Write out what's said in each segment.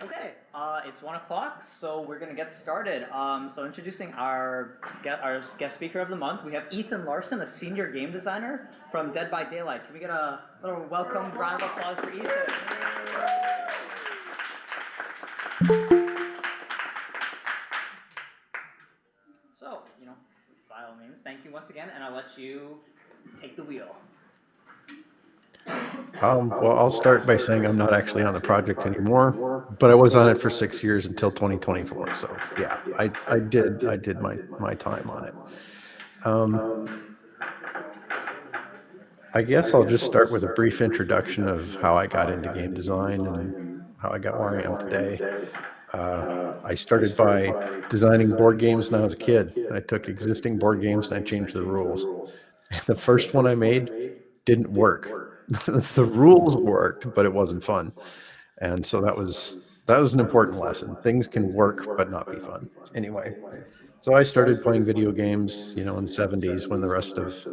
Okay, it's 1 o'clock, so we're gonna get started. So introducing our guest speaker of the month, we have Ethan Larson, a senior game designer from Dead by Daylight. Can we get a little welcome round of applause for Ethan? So, by all means, thank you once again, and I'll let you take the wheel. Well, I'll start by saying I'm not actually on the project anymore, but I was on it for 6 years until 2024. So yeah, I did my time on it. I guess I'll just start with a brief introduction of how I got into game design and how I got where I am today. I started by designing board games when I was a kid. I took existing board games and I changed the rules. And the first one I made didn't work. The rules worked, but it wasn't fun. And so that was an important lesson. Things can work but not be fun. Anyway, so I started playing video games, in the 70s when the rest of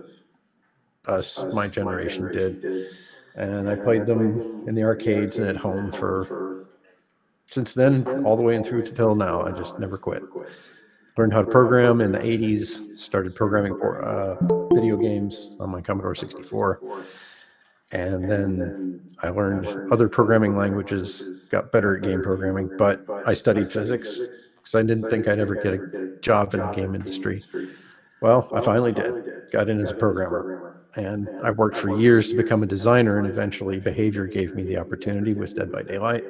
us, my generation, did. And I played them in the arcades and at home for since then all the way and through to till now. I just never quit. Learned how to program in the 80s, started programming for video games on my Commodore 64. And then I learned other programming languages, got better at game programming, but I studied physics because I didn't think I'd ever get a job in the game industry. Well, I finally did, got in as a programmer. And I worked for years to become a designer, and eventually behavior gave me the opportunity with Dead by Daylight.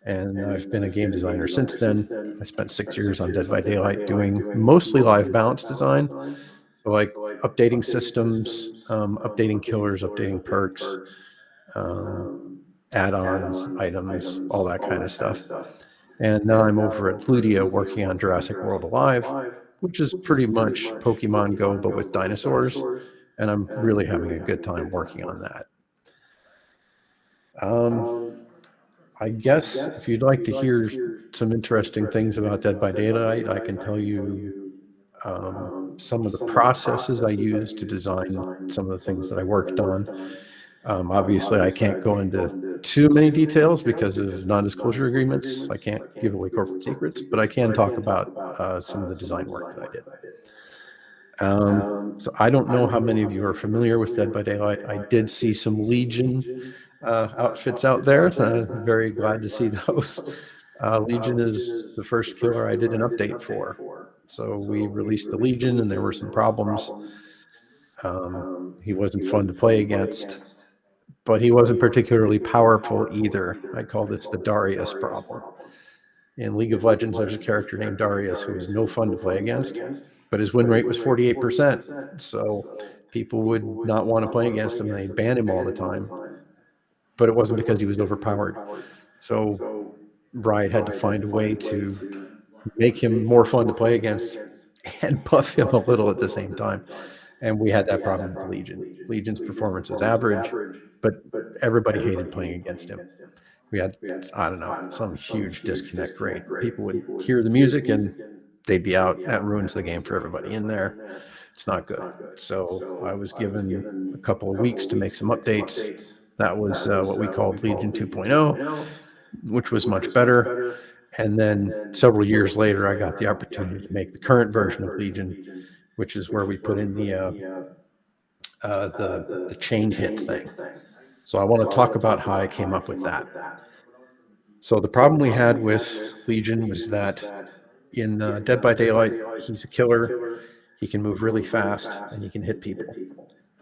And I've been a game designer since then. I spent 6 years on Dead by Daylight doing mostly live balance design, so like updating systems, updating killers, updating perks, um, add-ons, items, all that kind of stuff. And now I'm over at Ludia working on Jurassic World Alive, which is pretty much Pokemon Go, but with dinosaurs. And I'm really having a good time working on that. I guess if you'd like to hear some interesting things about Dead by Daylight, I can tell you some of the processes I used to design some of the things that I worked on. Obviously, I can't go into too many details because of non-disclosure agreements. I can't give away corporate secrets, but I can talk about some of the design work that I did. So I don't know how many of you are familiar with Dead by Daylight. I did see some Legion outfits out there. Very glad to see those. Legion is the first killer I did an update for. So we released the Legion and there were some problems. He wasn't fun to play against, but he wasn't particularly powerful either. I call this the Darius problem. In League of Legends, there's a character named Darius who was no fun to play against, but his win rate was 48%. So people would not want to play against him and they'd ban him all the time. But it wasn't because he was overpowered. So Riot had to find a way to make him more fun to play against and buff him a little at the same time. And we had that problem with Legion. Legion's performance was average, but everybody hated playing against him. We had, I don't know, some huge disconnect rate. People would hear the music and they'd be out. That ruins the game for everybody in there. It's not good. So I was given a couple of weeks to make some updates. That was what we called Legion 2.0, which was much better. And then several years later, I got the opportunity to make the current version of Legion, which is where we put in the chain hit thing. So I want to talk about how I came up with that. So the problem we had with Legion was that in Dead by Daylight, he's a killer. He can move really fast and he can hit people.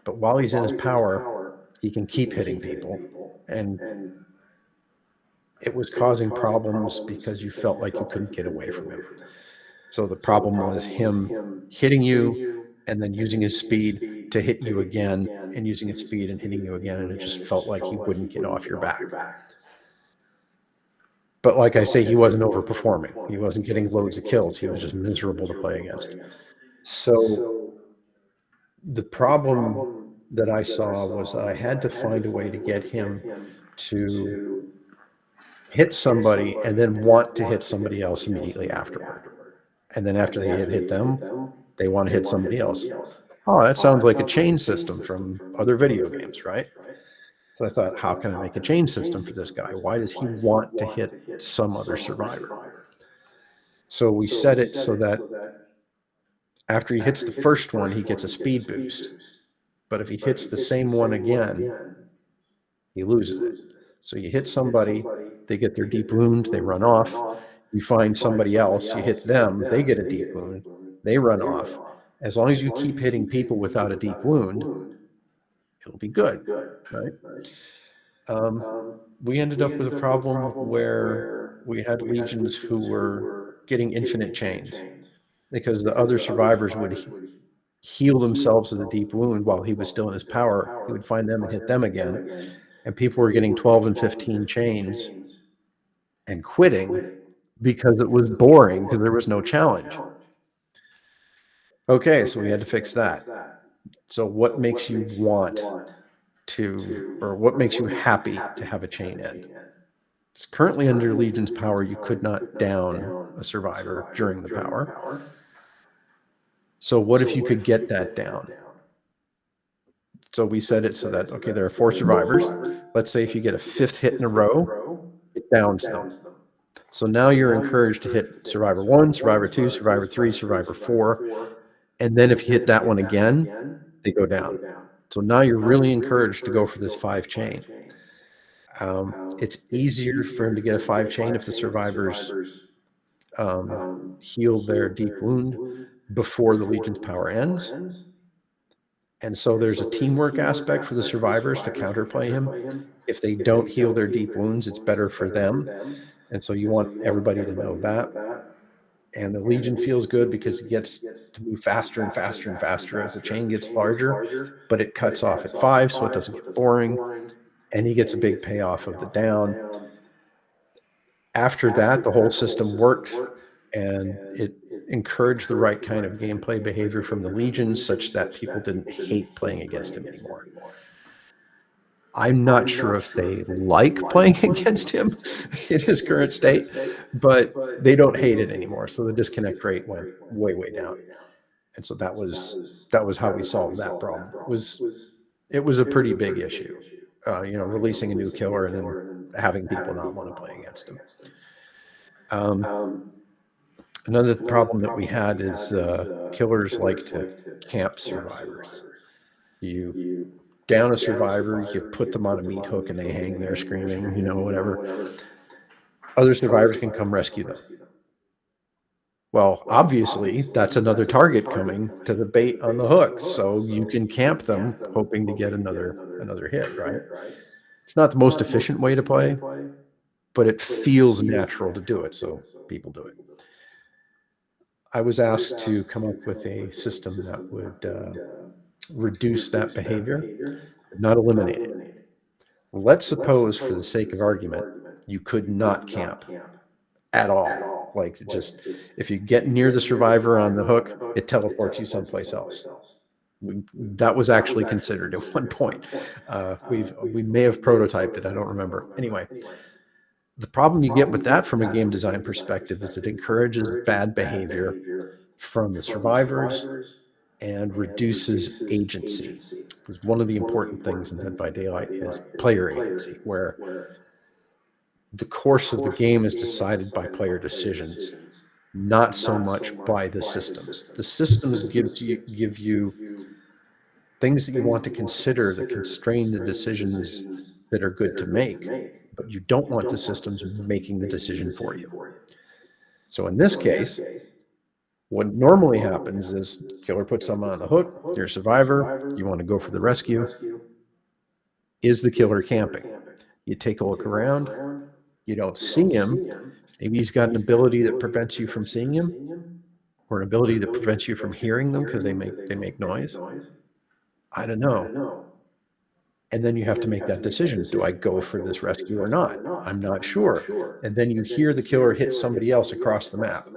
But while he's in his power, he can keep hitting people. And it was causing problems because you felt like you couldn't get away from him. So the problem was him hitting you and then using his speed to hit you again and using his speed and hitting you again. And it just felt like he wouldn't get off your back. But like I say, he wasn't overperforming. He wasn't getting loads of kills. He was just miserable to play against. So the problem that I saw was that I had to find a way to get him to hit somebody and then want to hit somebody else immediately afterward. And then after they hit them, they want to hit somebody else. Oh, that sounds like a chain system from other video games, right? So I thought, how can I make a chain system for this guy? Why does he want to hit some other survivor? So we set it so that after he hits the first one, he gets a speed boost. But if he hits the same one again, he loses it. So you hit somebody, they get their deep wound, they run off. You find somebody else, you hit them, they get a deep wound, they run off. As long as you keep hitting people without a deep wound, it'll be good, right? Um, we ended up with a problem where we had legions who were getting infinite chains because the other survivors would heal themselves with a deep wound while he was still in his power. He would find them and hit them again. And people were getting 12 and 15 chains and quitting because it was boring because there was no challenge. Okay, so we had to fix that. So what makes you want to, or what makes you happy to have a chain end? It's currently under Legion's power. You could not down a survivor during the power. So what if you could get that down? So we set it so that, okay, there are 4 survivors. Let's say if you get a 5th hit in a row, it downs them. So now you're encouraged to hit survivor 1, survivor 2, survivor 3, survivor 4. And then if you hit that one again, they go down. So now you're really encouraged to go for this 5 chain. It's easier for him to get a 5 chain if the survivors heal their deep wound before the Legion's power ends. And so there's a teamwork aspect for the survivors to counterplay him. If they don't heal their deep wounds, it's better for them. And so you want everybody to know that. And the Legion feels good because he gets to move faster and faster and faster as the chain gets larger, but it cuts off at 5, so it doesn't get boring. And he gets a big payoff of the down. After that, the whole system worked, and it encouraged the right kind of gameplay behavior from the Legions such that people didn't hate playing against him anymore. I'm not sure if they like playing against him in his current state, but they don't hate it anymore. So the disconnect rate went way, way down. And so that was how we solved that problem. It was a pretty big issue, releasing a new killer and then having people not want to play against him. Another problem that we had is killers like to camp survivors. You down a survivor, you put them on a meat hook and they hang there screaming, whatever. Other survivors can come rescue them. Well, obviously, that's another target coming to the bait on the hook. So you can camp them hoping to get another hit, right? It's not the most efficient way to play, but it feels natural to do it. So people do it. I was asked to come up with a system that would reduce that behavior, but not eliminate it. Let's suppose, for the sake of argument, you could not camp at all. Like, just if you get near the survivor on the hook, it teleports you someplace else. That was actually considered at one point. We may have prototyped it. I don't remember. Anyway, the problem you get with that from a game design perspective is it encourages bad behavior from the survivors and reduces agency. Because one of the important things in Dead by Daylight is player agency, where the course of the game is decided by player decisions, not so much by the systems. The systems give you things that you want to consider that constrain the decisions that are good to make, but you don't want the systems making the decision for you. So in this case, what normally happens is killer puts someone on the hook, you're a survivor, you want to go for the rescue. Is the killer camping? You take a look around, you don't see him. Maybe he's got an ability that prevents you from seeing him, or an ability that prevents you from hearing them because they make noise. I don't know. And then you have to make that decision. Do I go for this rescue or not? I'm not sure. And then you hear the killer hit somebody else across the map.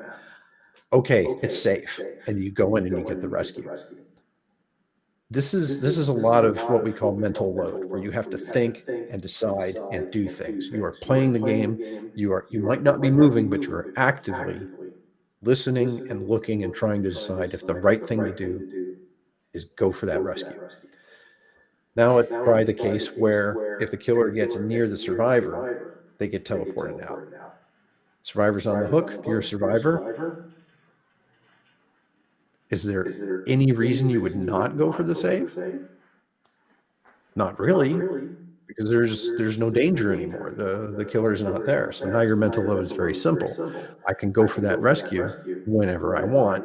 Okay, it's safe. And you go in and you get the rescue. This is a lot of what we call mental load, where you have to think and decide and do things. You are playing the game. You might not be moving, but you are actively listening and looking and trying to decide if the right thing to do is go for that rescue. Now let's try the case where if the killer gets near the survivor, they get teleported out. Survivor's on the hook. You're a survivor. Is there any reason you would not go for the save? Not really, because there's no danger anymore. The killer is not there. So now your mental load is very simple. I can go for that rescue whenever I want,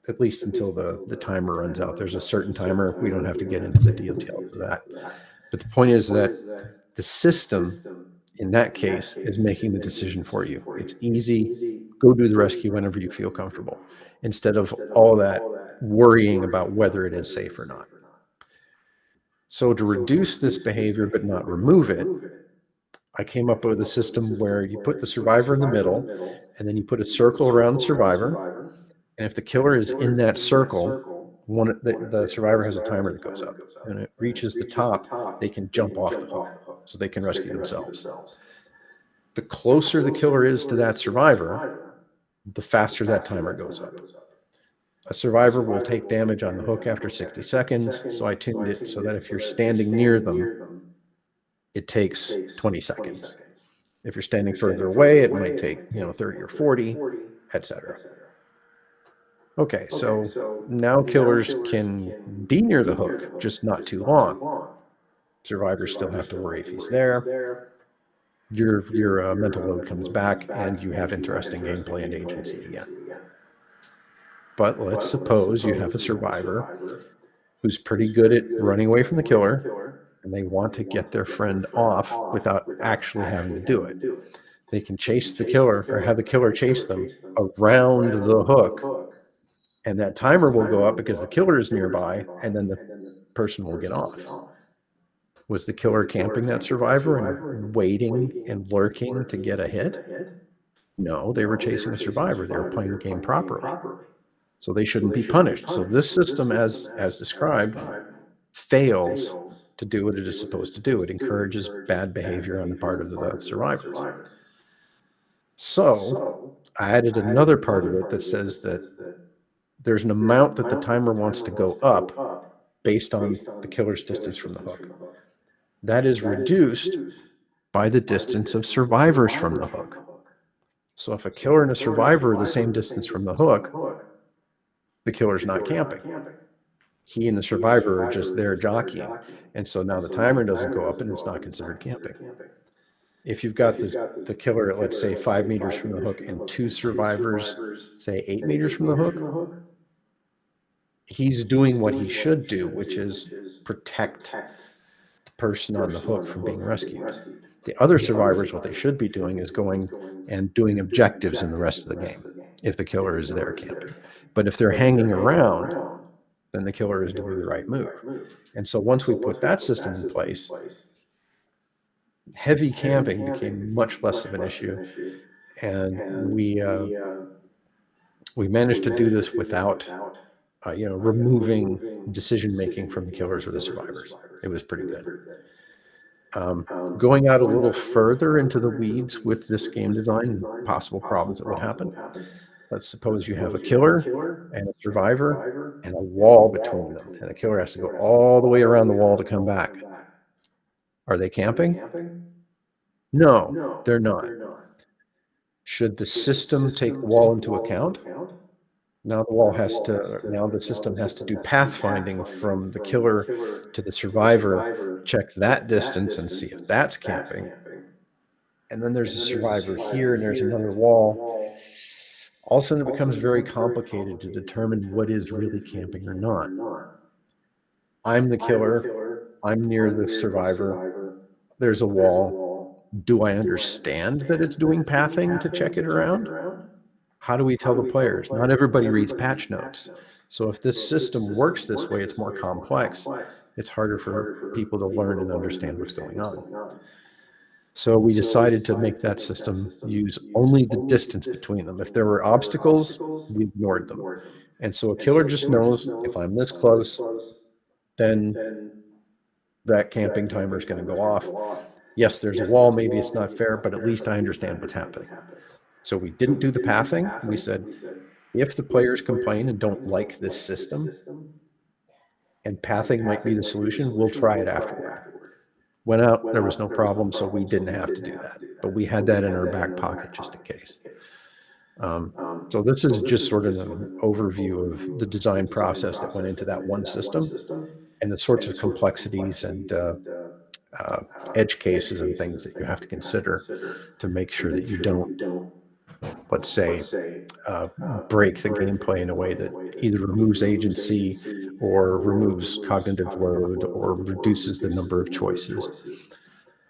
at least until the timer runs out. There's a certain timer. We don't have to get into the details of that. But the point is that the system in that case is making the decision for you. It's easy. Go do the rescue whenever you feel comfortable, instead of all that worrying about whether it is safe or not. So to reduce this behavior but not remove it, I came up with a system where you put the survivor in the middle, and then you put a circle around the survivor. And if the killer is in that circle, the survivor has a timer that goes up. And it reaches the top, they can jump off the hook, so they can rescue themselves. The closer the killer is to that survivor, the faster that timer goes up. A survivor will take damage on the hook after 60 seconds, so I tuned it so that if you're standing near them, it takes 20 seconds. If you're standing further away, it might take 30 or 40, etc. Okay, so now killers can be near the hook, just not too long. Survivors still have to worry if he's there. Your mental load comes back, and you have interesting gameplay and agency again. But let's suppose you have a survivor who's pretty good at running away from the killer, and they want to get their friend off without actually having to do it. They can chase the killer, or have the killer chase them around the hook, and that timer will go up because the killer is nearby, and then the person will get off. Was the killer camping that survivor and waiting and lurking to get a hit? No, they were chasing a survivor. They were playing the game properly. So they shouldn't be punished. So this system, as described, fails to do what it is supposed to do. It encourages bad behavior on the part of the survivors. So I added another part of it that says that there's an amount that the timer wants to go up based on the killer's distance from the hook. That is reduced by the distance of survivors from the hook. So if a killer and a survivor are the same distance from the hook, the killer's not camping. He and the survivor are just there jockeying. And so now the timer doesn't go up, and it's not considered camping. If you've got the killer at, let's say, 5 meters from the hook, and two survivors, say 8 meters from the hook, he's doing what he should do, which is protect the person on the hook from being rescued. The other survivors, what they should be doing is going and doing objectives in the rest of the game, if the killer is there camping. But if they're hanging around, then the killer is doing the right move. And so once we put that system in place, heavy camping became much less of an issue. And we managed to do this without removing decision making from the killers or the survivors. It was pretty good. Going out a little further into the weeds with this game design and possible problems that would happen. Let's suppose you have a killer and a survivor and a wall between them, and the killer has to go all the way around the wall to come back. Are they camping? No, they're not. Should the system take the wall into account? Now the system has to do pathfinding from the killer to the survivor, check that distance and see if that's camping. And then there's a survivor here, and there's another wall. All of a sudden it becomes very complicated to determine what is really camping or not. I'm the killer. I'm near the survivor. There's a wall. Do I understand that it's doing pathing to check it around? How do we tell the players? Not everybody reads patch notes. So if this system works this way, it's more complex. It's harder for people to learn and understand what's going on. So we decided to make that system use only the distance between them. If there were obstacles, we ignored them. And so a killer just knows, if I'm this close, then that camping timer is going to go off. Yes, there's a wall. Maybe it's not fair, but at least I understand what's happening. So we didn't do the pathing. We said, if the players complain and don't like this system, and pathing might be the solution, we'll try it afterward. Went out, there was no problem, so we didn't have to do that. But we had that in our back pocket just in case. Um, so this is just sort of an overview of the design process that went into that one system and the sorts of complexities and uh, edge cases and things that you have to consider to make sure that you don't, let's say, break the gameplay in a way that either removes agency or removes cognitive load or reduces the number of choices.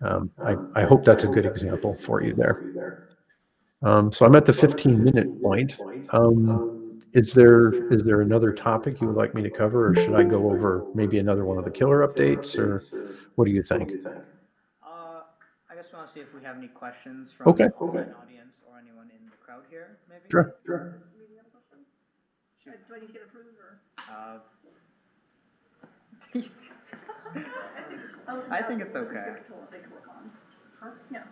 I hope that's a good example for you there. So I'm at the 15-minute point. Um, is there another topic you would like me to cover, or should I go over maybe another one of the killer updates, or what do you think? Uh, I guess we want to see if we have any questions from Okay, an audience or anyone in the crowd here, maybe. sure. Shoot. Do I need to get approved or? I think it's okay. Yeah.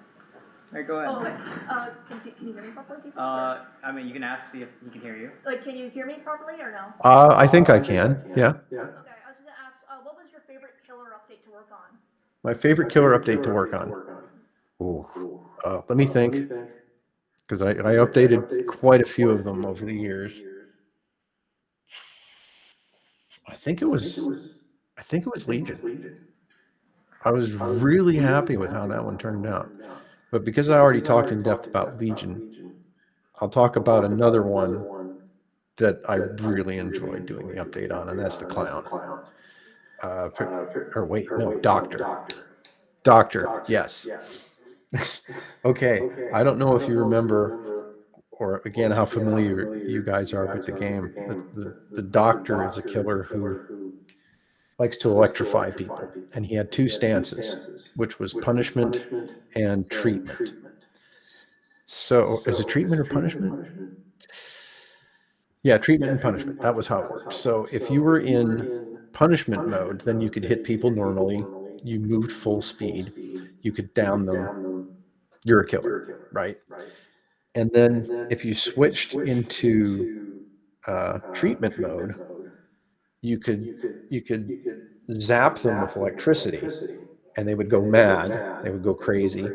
Alright, go ahead. Oh, okay. Can you hear me properly? I mean, you can ask, see if he can hear you. Like, can you hear me properly or no? I think I can. Yeah. Okay, I was gonna ask, what was your favorite killer update to work on? My favorite killer update to work on. Ooh, let me think, because I updated quite a few of them over the years. I think it was Legion. I was really happy with how that one turned out. But because I already talked in depth about Legion, I'll talk about another one that I really enjoyed doing the update on, and that's the Clown. Or wait, no, Doctor. Doctor, yes. Okay, I don't know if you remember, or again, how familiar you guys are with the game. The Doctor is a killer who likes to electrify people, and he had two stances, which was punishment and treatment. So, is it treatment or punishment? Yeah, treatment and punishment. That was how it worked. So, if you were in punishment mode, then you could hit people normally. You moved full speed. You could down them. You're a killer, right? And then if you switched into treatment mode, you could zap them with electricity, and they would go mad. They would go crazy.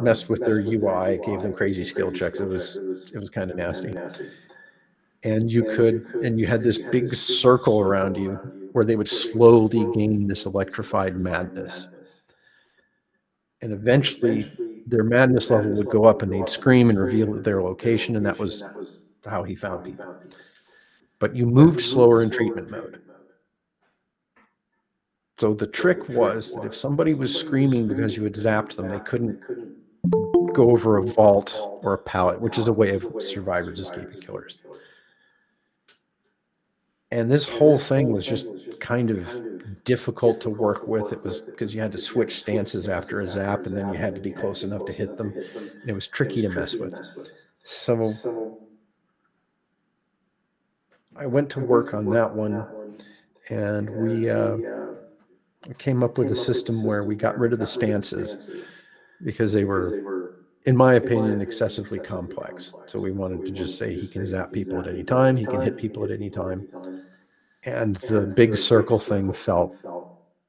Messed with their UI, gave them crazy skill checks. It was kind of nasty. And you had this big circle around you where they would slowly gain this electrified madness. And eventually their madness level would go up and they'd scream and reveal their location, and that was how he found people. But you moved slower in treatment mode. So the trick was that if somebody was screaming because you had zapped them, they couldn't go over a vault or a pallet, which is a way of survivors escaping killers. And this whole thing was just kind of difficult to work with. It was because you had to switch stances after a zap, and then you had to be close enough to hit them. And it was tricky to mess with. So I went to work on that one, and we came up with a system where we got rid of the stances because they were, in my opinion, excessively complex. So we wanted to just say he can zap people at any time, he can hit people at any time. And the big circle thing felt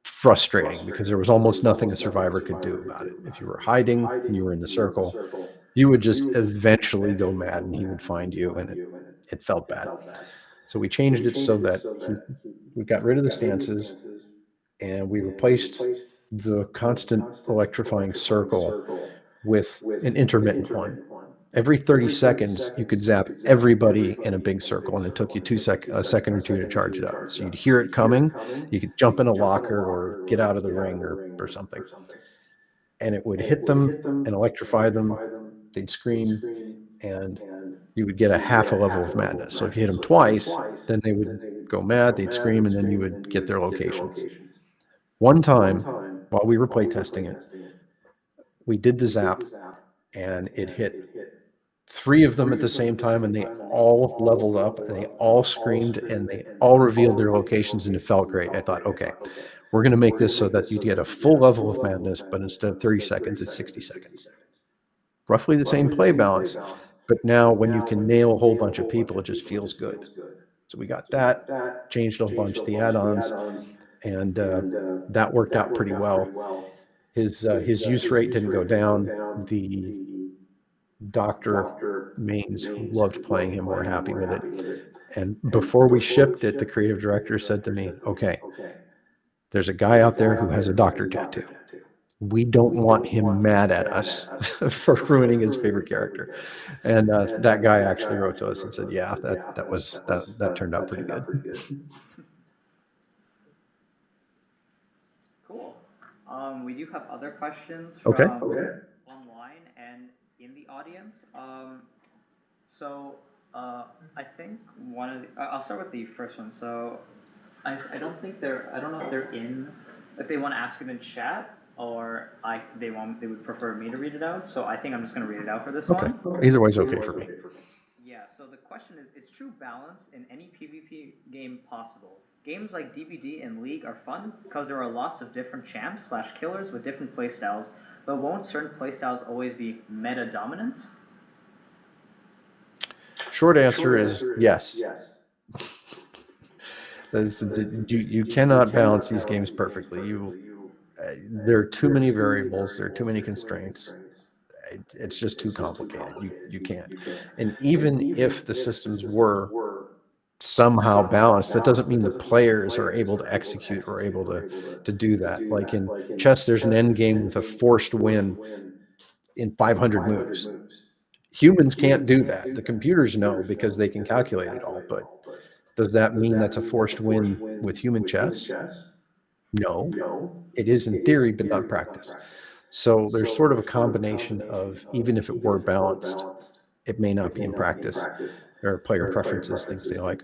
frustrating because there was almost nothing a survivor could do about it. If you were hiding and you were in the circle, you would just eventually go mad and he would find you, and it felt bad. So we changed it so that we got rid of the stances, and we replaced the constant electrifying circle with an intermittent one. Every 30 seconds, you could zap everybody in a big circle, and it took you a second or two to charge it up. So you'd hear it coming, you could jump in a locker or get out of the ring or something. And it would hit them and electrify them. They'd scream, and you would get a half a level of madness. So if you hit them twice, then they would go mad, they'd scream, and then you would get their locations. One time, while we were playtesting it, we did the zap, and it hit 3 of them at the same time, and they all leveled up, and they all screamed, and they all revealed their locations, and it felt great. I thought, okay, we're going to make this so that you get a full level of madness, but instead of 30 seconds, it's 60 seconds. Roughly the same play balance, but now when you can nail a whole bunch of people, it just feels good. So we got that, changed a bunch of the add-ons, and that worked out pretty well. His use rate didn't go down. The doctor mains who loved playing him were happy with it. And before we shipped it, the creative director said to me, okay, there's a guy out there who has a doctor tattoo. We don't want him mad at us for ruining his favorite character. And that guy actually wrote to us and said, yeah, that turned out pretty good. Cool. We do have other questions Okay. from online and in the audience. I think one of the, I'll start with the first one. So I don't think I don't know if they're if they want to ask it in chat or they would prefer me to read it out. So I think I'm just going to read it out for this one. Either way's okay for me. Yeah, so the question is true balance in any PvP game possible? Games like DBD and League are fun because there are lots of different champs / killers with different playstyles, but won't certain playstyles always be meta dominant? Short answer is yes. You cannot balance these games perfectly. There are too many variables. There are too many constraints. It's just too complicated. You can't. And even if the systems were somehow balanced, that doesn't mean the players are able to execute or able to do that. Like in chess, there's an end game with a forced win in 500 moves. Humans can't do that. The computers know because they can calculate it all. But does that mean that's a forced win with human chess? No. It is in theory, but not practice. So there's sort of a combination of, even if it were balanced, it may not be in practice. There are player preferences, things they like.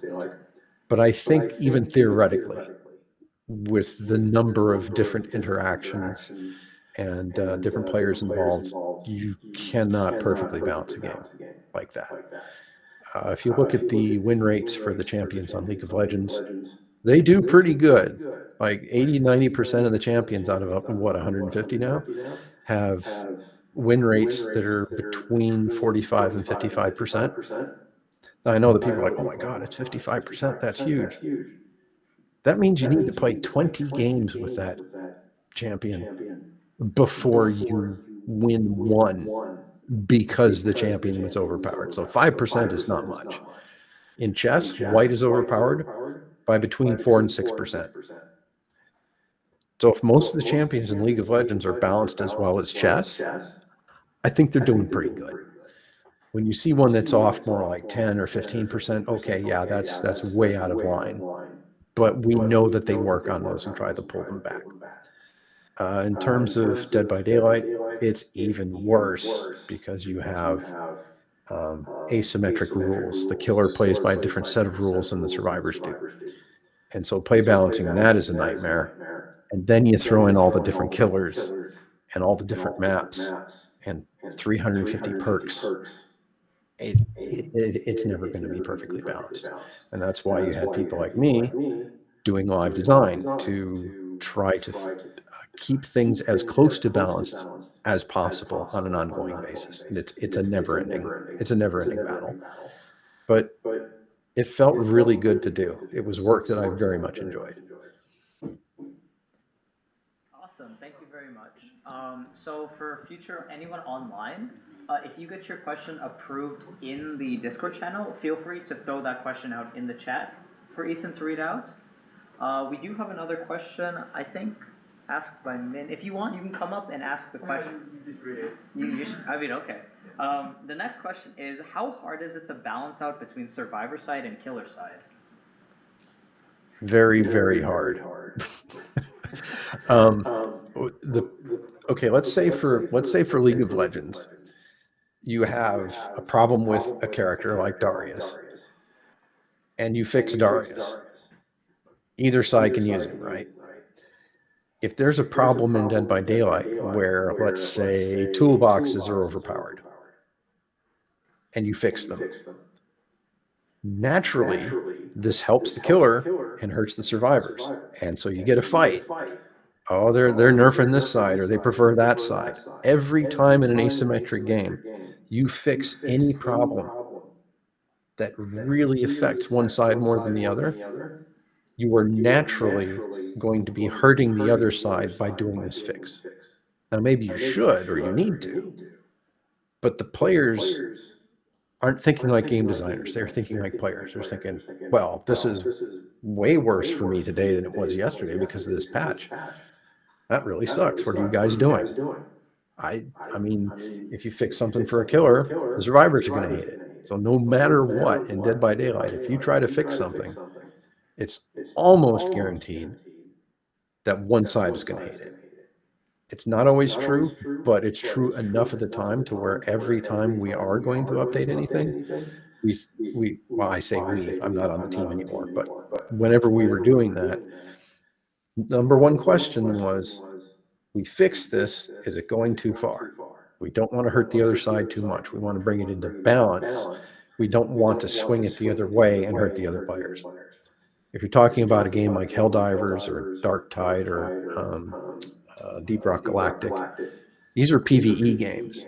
But I think even theoretically, with the number of different interactions and different players involved, you cannot perfectly balance a game like that. If you look at the win rates for the champions on League of Legends, they do pretty good. Like 80-90% of the champions out of 150 now have win rates that are between 45 and 55%. Now, I know that people are like, oh my God, it's 55%. That's huge. That means you need to play 20 games with that champion before you win one because the champion was overpowered. So 5% is not much. In chess, white is overpowered by between 4 and 6%. So if most of the champions in League of Legends are balanced as well as chess, I think they're doing pretty good. When you see one that's off more like 10 or 15%, okay, yeah, that's way out of line. But we know that they work on those and try to pull them back. In terms of Dead by Daylight, it's even worse because you have asymmetric rules. The killer plays by a different set of rules than the survivors do. And so play balancing that is a nightmare. And then you throw in all the different killers and all the different maps and 350 perks. It's never going to be perfectly balanced. And that's why you had people like me doing live design to try to keep things as close to balanced as possible on an ongoing basis. And it's a never ending battle. But it felt really good to do. It was work that I very much enjoyed. Awesome, thank you very much. So for future anyone online, if you get your question approved in the Discord channel, feel free to throw that question out in the chat for Ethan to read out. We do have another question, I think, asked by Min. If you want, you can come up and ask the question. You just read it. You should, I mean, okay. The next question is, how hard is it to balance out between survivor side and killer side? Very, very hard. Okay, let's say for League of Legends, you have a problem with a character like Darius, and you fix Darius. Either side can use him, right? If there's a problem in Dead by Daylight where, let's say, toolboxes are overpowered, and you fix them, naturally, this helps the killer and hurts the survivors. And so you get a fight. Oh, they're nerfing this side, or they prefer that side. Every time in an asymmetric game, you fix any problem, that really affects one side more than the other, you are naturally going to be hurting the other side by doing this fix. Now, maybe you should or you need to, but the players aren't thinking like game designers. They're thinking like players. They're thinking, well, this is way worse for me today than it was yesterday because of this patch. That really sucks. What are you guys doing? I mean, if you fix something for a killer, the survivors are going to hate it. So no matter what in Dead by Daylight, if you try to fix something, it's almost guaranteed that one side is going to hate it. It's not always true, but it's true enough of the time to where every time we are going to update anything, we well, I say we, I'm not on the team anymore, but whenever we were doing that, number one question was, we fixed this, is it going too far? We don't want to hurt the other side too much. We want to bring it into balance. We don't want to swing it the other way and hurt the other players. If you're talking about a game like Helldivers or Dark Tide or Deep Rock Galactic, these are PvE games.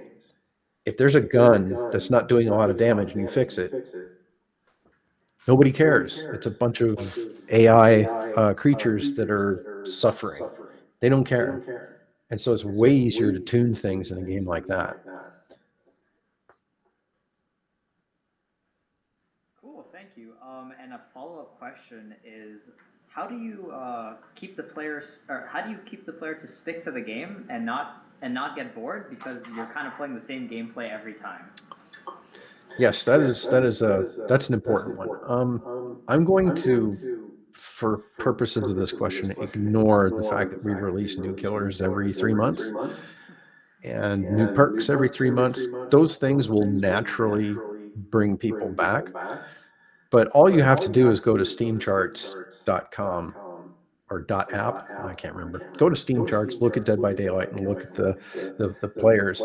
If there's a gun that's not doing a lot of damage and you fix it, nobody cares. It's a bunch of AI creatures that are suffering. They don't care. And so it's way easier to tune things in a game like that. Cool, thank you. And a follow-up question is, how do you keep the players, or how do you keep the player to stick to the game and not get bored because you're kind of playing the same gameplay every time? Yes, that's an important one. I'm going to, for purposes of this question, ignore the fact that we release new killers every 3 months and new perks every 3 months. Those things will naturally bring people back. But all you have to do is go to steamcharts.com or .app, I can't remember. Go to Steam Charts, look at Dead by Daylight, and look at the players.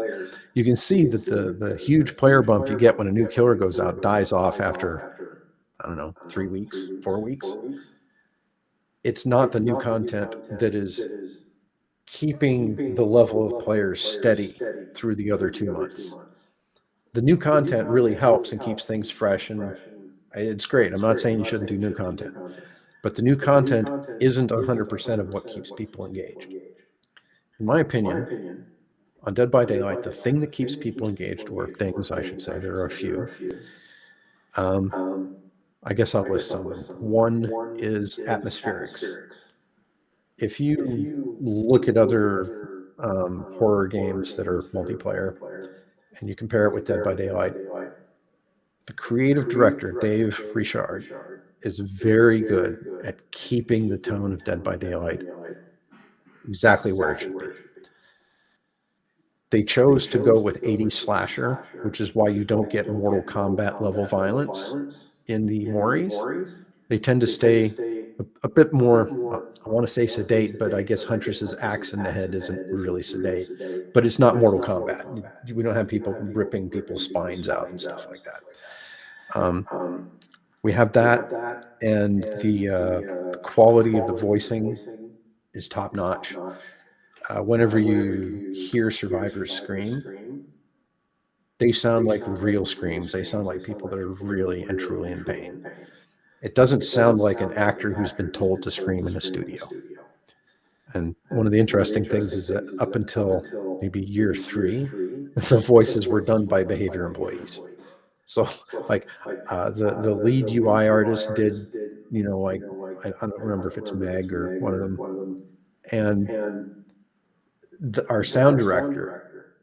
You can see that the huge player bump you get when a new killer goes out dies off after, I don't know, 3 weeks, 4 weeks. It's not the new content that is keeping the level of players steady through the other 2 months. The new content really helps and keeps things fresh, and it's great. I'm not saying you shouldn't do new content, but the new content isn't 100% of what keeps people engaged. In my opinion, on Dead by Daylight, the thing that keeps people engaged, or things I should say, there are a few. I guess I'll list some of them. One is atmospherics. If you look at other horror games that are multiplayer and you compare it with Dead by Daylight, the creative director, Dave Richard, is very good at keeping the tone of Dead by Daylight exactly where it should be. They chose to go with 80s slasher, which is why you don't get Mortal Kombat level violence in the Moris. They tend to stay a bit more, I want to say sedate, but I guess Huntress's axe in the head isn't really sedate. But it's not Mortal Kombat. We don't have people ripping people's spines out and stuff like that. We have that, and the quality of the voicing is top notch. Whenever you hear survivors scream, they sound like real screams. They sound like people that are really and truly in pain. It doesn't sound like an actor who's been told to scream in a studio. And one of the interesting things is that up until maybe year 3, the voices were done by behavior employees. So like the lead UI artist did, like, I don't remember if it's Meg or one of them. And our sound director,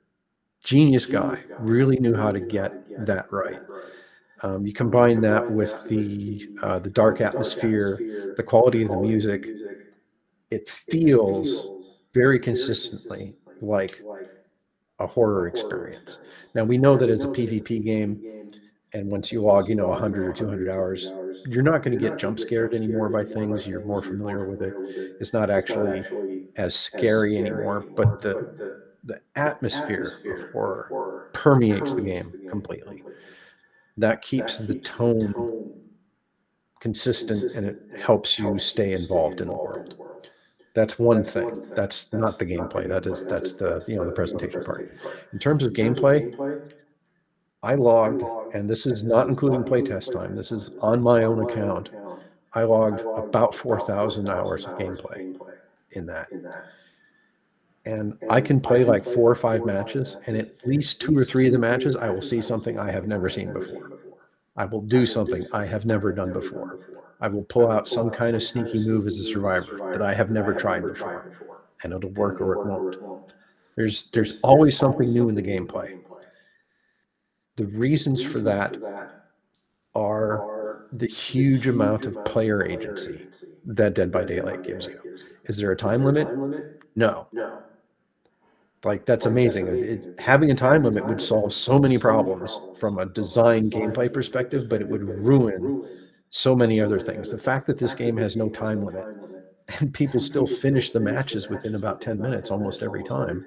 genius guy, really knew how to get that right. You combine that with the dark atmosphere, the quality of the music, it feels very consistently like a horror experience. Now, we know that it's a PvP game, and once you log 100 or 200 hours, you're not going to get jump scared anymore by things. You're more familiar with it. It's not actually as scary anymore, but the atmosphere of horror permeates the game completely. That keeps the tone consistent, and it helps you stay involved in the world. That's one thing. That's not the gameplay. That's the the presentation part. In terms of gameplay, I logged, and this is not including playtest time, this is on my own account. I logged about 4,000 hours of gameplay in that. And I can play like 4 or 5 matches, and at least 2 or 3 of the matches, I will see something I have never seen before. I will do something I have never done before. I will pull out some kind of sneaky move as a survivor that I have never tried before, and it'll work or it won't. There's always something new in the gameplay. The reasons for that are the huge amount of player agency that Dead by Daylight gives you. Is there a time limit? No. Like, that's amazing. Having a time limit would solve so many problems from a design gameplay perspective, but it would ruin so many other things. The fact that this game has no time limit and people still finish the matches within about 10 minutes almost every time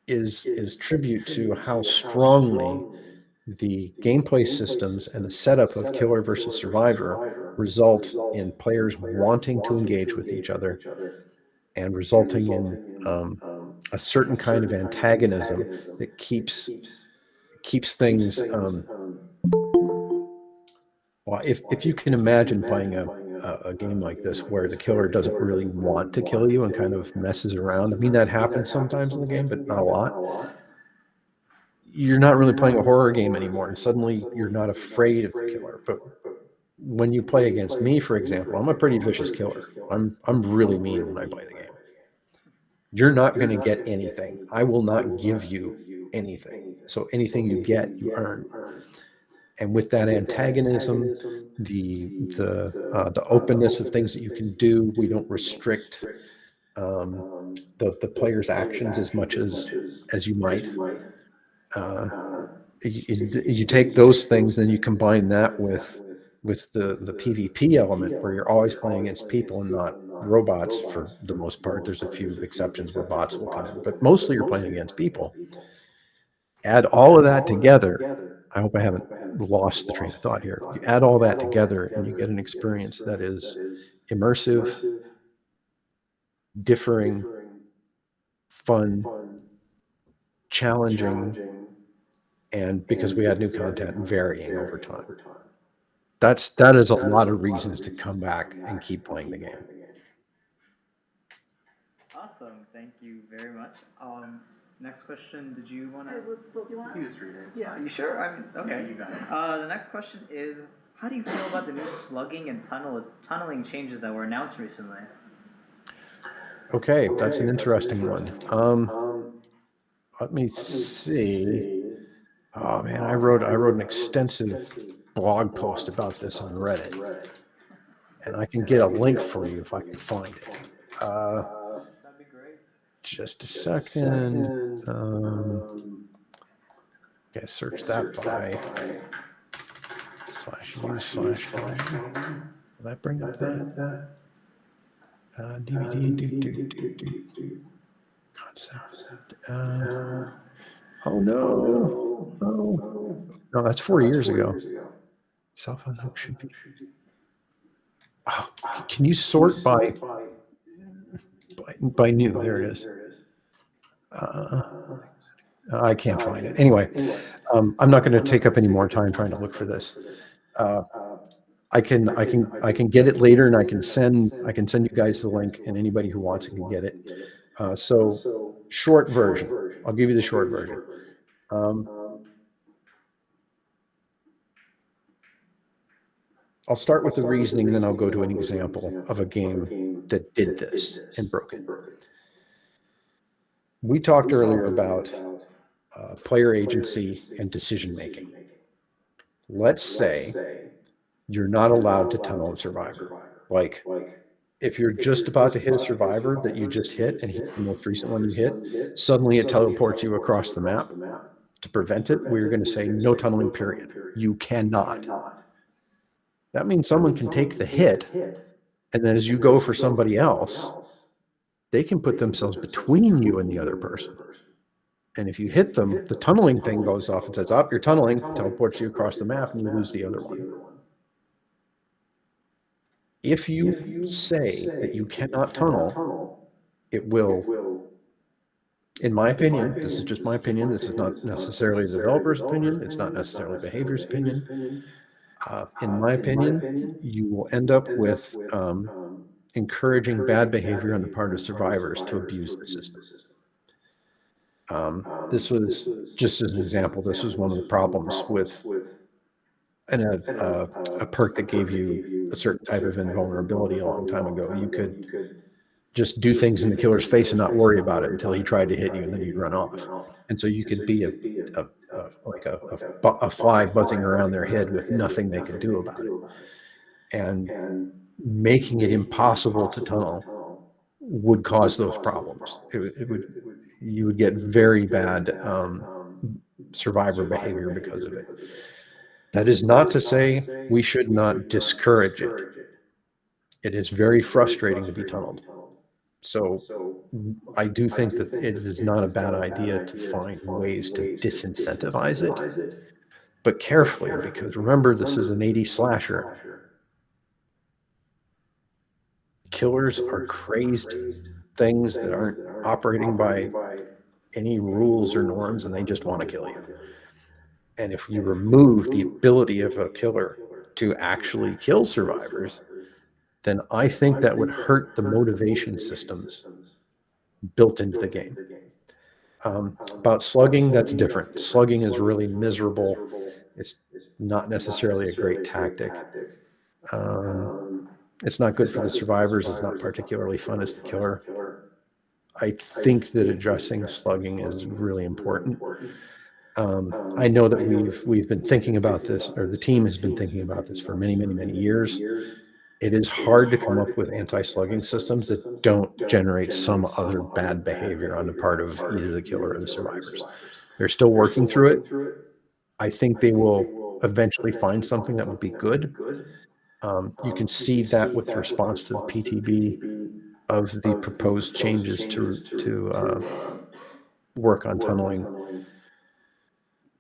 is tribute to how strongly the gameplay systems and the setup of Killer versus Survivor result in players wanting to engage with each other and resulting in a certain kind of antagonism that keeps things. Well, if you can imagine playing a game like this where the killer doesn't really want to kill you and kind of messes around. I mean, that happens sometimes in the game, but not a lot. You're not really playing a horror game anymore, and suddenly you're not afraid of the killer. But when you play against me, for example, I'm a pretty vicious killer. I'm really mean when I play the game. You're not going to get anything. I will not give you anything. So anything you get, you earn. And with that antagonism, the openness of things that you can do, we don't restrict the player's actions as much as you might. You take those things and you combine that with the PvP element, where you're always playing against people and not robots for the most part. There's a few exceptions where bots will come in, but mostly you're playing against people. Add all of that together. I hope I haven't lost the train of thought here. You add all that together and you get an experience that is immersive, differing, fun, challenging, and because we add new content, varying over time. That is a lot of reasons to come back and keep playing the game. Awesome, thank you very much. Next question, did you want to? Will, do you want You to? just read it. Yeah. Are you sure? Okay. Yeah, you got it. The next question is, how do you feel about the new slugging and tunneling changes that were announced recently? Okay, that's an interesting one. Let me see. Oh man, I wrote an extensive blog post about this on Reddit, and I can get a link for you if I can find it. That'd be great. Just a second. Okay, search that by /u/. Will that bring up that? DVD concept. Oh no! No, that's 4 years ago. Self-unhook should be. Oh, can you sort by new? There it is. I can't find it. Anyway, I'm not going to take up any more time trying to look for this. I can get it later, and I can send you guys the link, and anybody who wants it can get it. So short version. I'll give you the short version. I'll start with the reasoning, then I'll go to an example of a game that did this and broke it. We talked earlier about player agency and decision making. Let's say you're not allowed to tunnel a survivor. Like, if you're just about to hit a survivor that you just hit, and he's the most recent one you hit, suddenly it teleports you across the map. To prevent it, we're going to say no tunneling, period. You cannot. That means someone can take the hit, and then as you go for somebody else, they can put themselves between you and the other person. And if you hit them, the tunneling thing goes off and says, "Oh, you're tunneling," teleports you across the map, and you lose the other one. If you say that you cannot tunnel, it will In my opinion, this is just my opinion. This is not necessarily the developer's opinion. It's not necessarily behavior's opinion. In my opinion, you will end up with encouraging bad behavior on the part of survivors to abuse the system. This was just as an example. This was one of the problems with a perk that gave you a certain type of invulnerability a long time ago. You could just do things in the killer's face and not worry about it until he tried to hit you, and then you'd run off. And so you could be like a fly buzzing around their head with nothing they could do about it, and making it impossible to tunnel would cause those problems. It would you would get very bad survivor behavior because of it. That is not to say we should not discourage it. It is very frustrating to be tunneled. So I do think that it is not a bad idea to find ways to disincentivize it, but carefully, because remember, this is an 80s slasher. Killers are crazed things that aren't operating by any rules or norms, and they just want to kill you. And if you remove the ability of a killer to actually kill survivors, then I think that would hurt the motivation systems built into the game. About slugging, that's different. Slugging is really miserable. It's not necessarily a great tactic. It's not good for the survivors. It's not particularly fun as the killer. I think that addressing slugging is really important. I know that we've been thinking about this, or the team has been thinking about this for many, many, many years. It is hard to come up with anti-slugging systems that don't generate some other bad behavior on the part of either the killer or the survivors. They're still working through it. I think they will eventually find something that will be good. You can see that with the response to the PTB of the proposed changes to work on tunneling,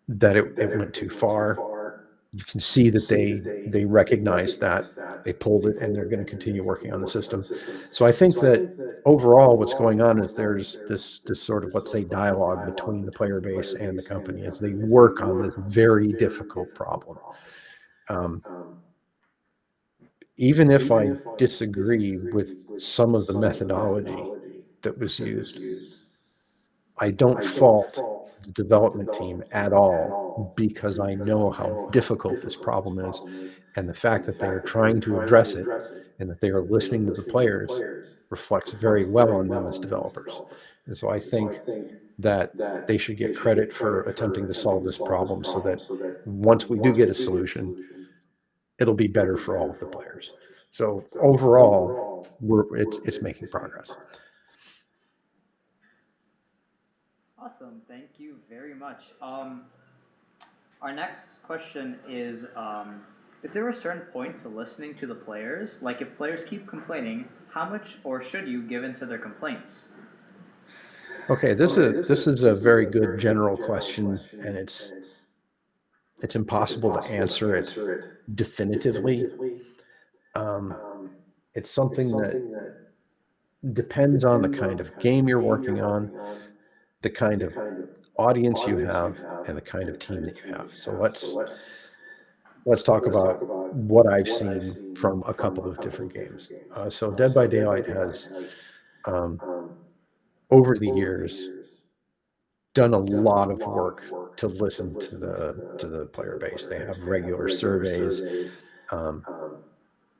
that it went too far. You can see that they recognized that, they pulled it, and they're going to continue working on the system. So I think that overall what's going on is there's this sort of, let's say, dialogue between the player base and the company as they work on this very difficult problem. Even if I disagree with some of the methodology that was used, I don't fault the development team at all, because I know how difficult this problem is, and the fact that they are trying to address it and that they are listening to the players reflects very well on them as developers. And so I think that they should get credit for attempting to solve this problem, so that once we do get a solution, it'll be better for all of the players. So overall, it's making progress. Awesome, thank you very much. Our next question is there a certain point to listening to the players? Like, if players keep complaining, how much or should you give in to their complaints? Okay, this is a very good general question, and it's impossible to answer it definitively. It's something that depends on the kind of game you're working on, the kind of audience you have, and the kind of team that you have. So let's talk about what I've seen from a couple of different games. So Dead by Daylight has, over the years, done a lot of work to listen to the player base. They have regular surveys.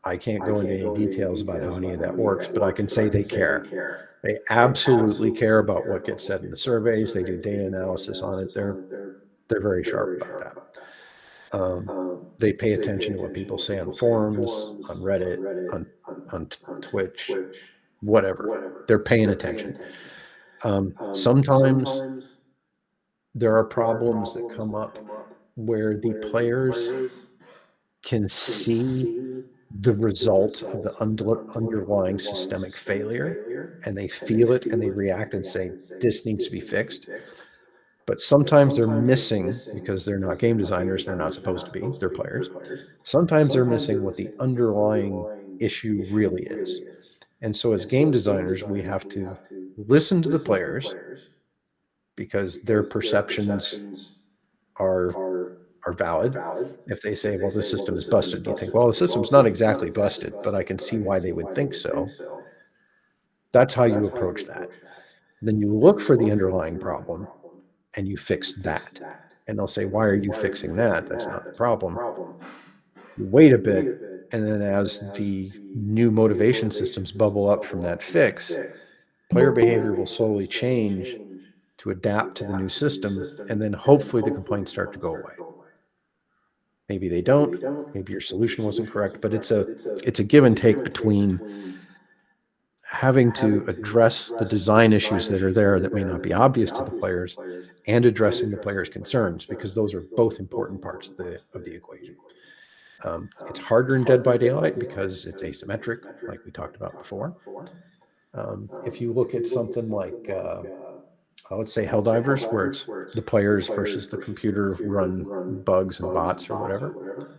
I can't go into any details about how any of that works, but I can say they care. They absolutely care about what gets said in the surveys. They do data analysis on it. They're very sharp about that. They pay attention to what people say on forums, on Reddit, on Twitch, whatever. They're paying attention. Sometimes there are problems that come up where the players can see the result of the underlying systemic failure, and they feel it and they react and say, this needs to be fixed. But sometimes they're missing, because they're not game designers and they're not supposed to be, they're players. Sometimes they're missing what the underlying issue really is. And so as game designers, we have to listen to the players because their perceptions are are valid. If they say, well, this system is busted, you think, well, the system's not exactly busted, but I can see why they would think so. That's how you approach that. Then you look for the underlying problem and you fix that. And they'll say, why are you fixing that? That's not the problem. You wait a bit, and then as the new motivation systems bubble up from that fix, player behavior will slowly change to adapt to the new system, and then hopefully the complaints start to go away. Maybe they don't, maybe your solution wasn't correct, but it's a give and take between having to address the design issues that are there that may not be obvious to the players and addressing the players' concerns, because those are both important parts of the equation. It's harder in Dead by Daylight because it's asymmetric, like we talked about before. If you look at something like, let's say Helldivers, where it's the players versus the computer run bugs and bots or whatever,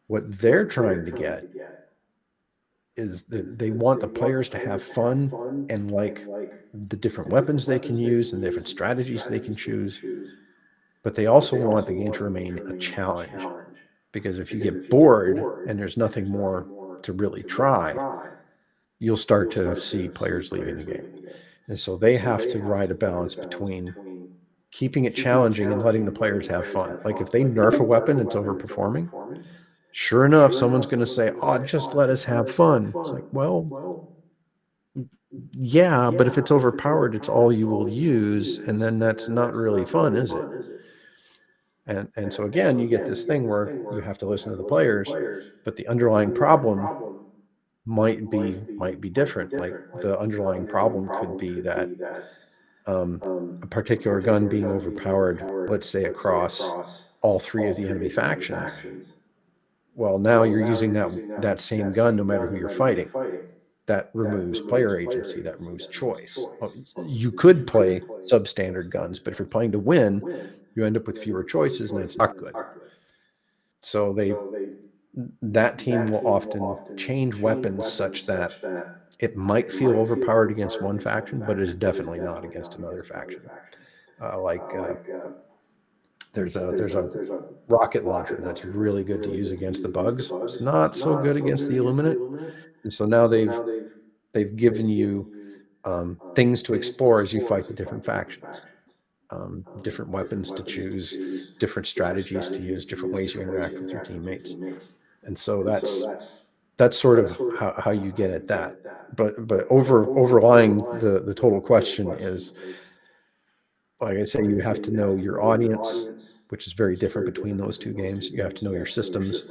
what they're trying to get is that they want the players to have fun and like the different weapons they can use and different strategies they can choose. But they also want the game to remain a challenge, because if you get bored and there's nothing more to really try, you'll start to see players leaving the game. And so they have to ride a balance between keeping it challenging and letting the players have fun. Like if they nerf a weapon that's overperforming, sure enough, someone's going to say, oh, just let us have fun. It's like, well, yeah, but if it's overpowered, it's all you will use. And then that's not really fun, is it? And so again, you get this thing where you have to listen to the players, but the underlying problem might be different. Like the underlying problem could be that a particular gun being overpowered, let's say across all three of the enemy factions. Well, now you're using that same gun no matter who you're fighting. That removes player agency, that removes choice. Well, you could play substandard guns, but if you're playing to win, you end up with fewer choices, and it's not good. So that team will often change weapons such that it might feel overpowered against one faction, but it is definitely not against another faction. There's a rocket launcher that's really good to use against the bugs. It's not so good against the Illuminate. And so now they've given you things to explore as you fight the different factions, different weapons to choose, different strategies to use, different ways you interact with your teammates. And so that's sort of how you get at that. But overlying the total question is, like I say, you have to know your audience, which is very different between those two games. You have to know your systems,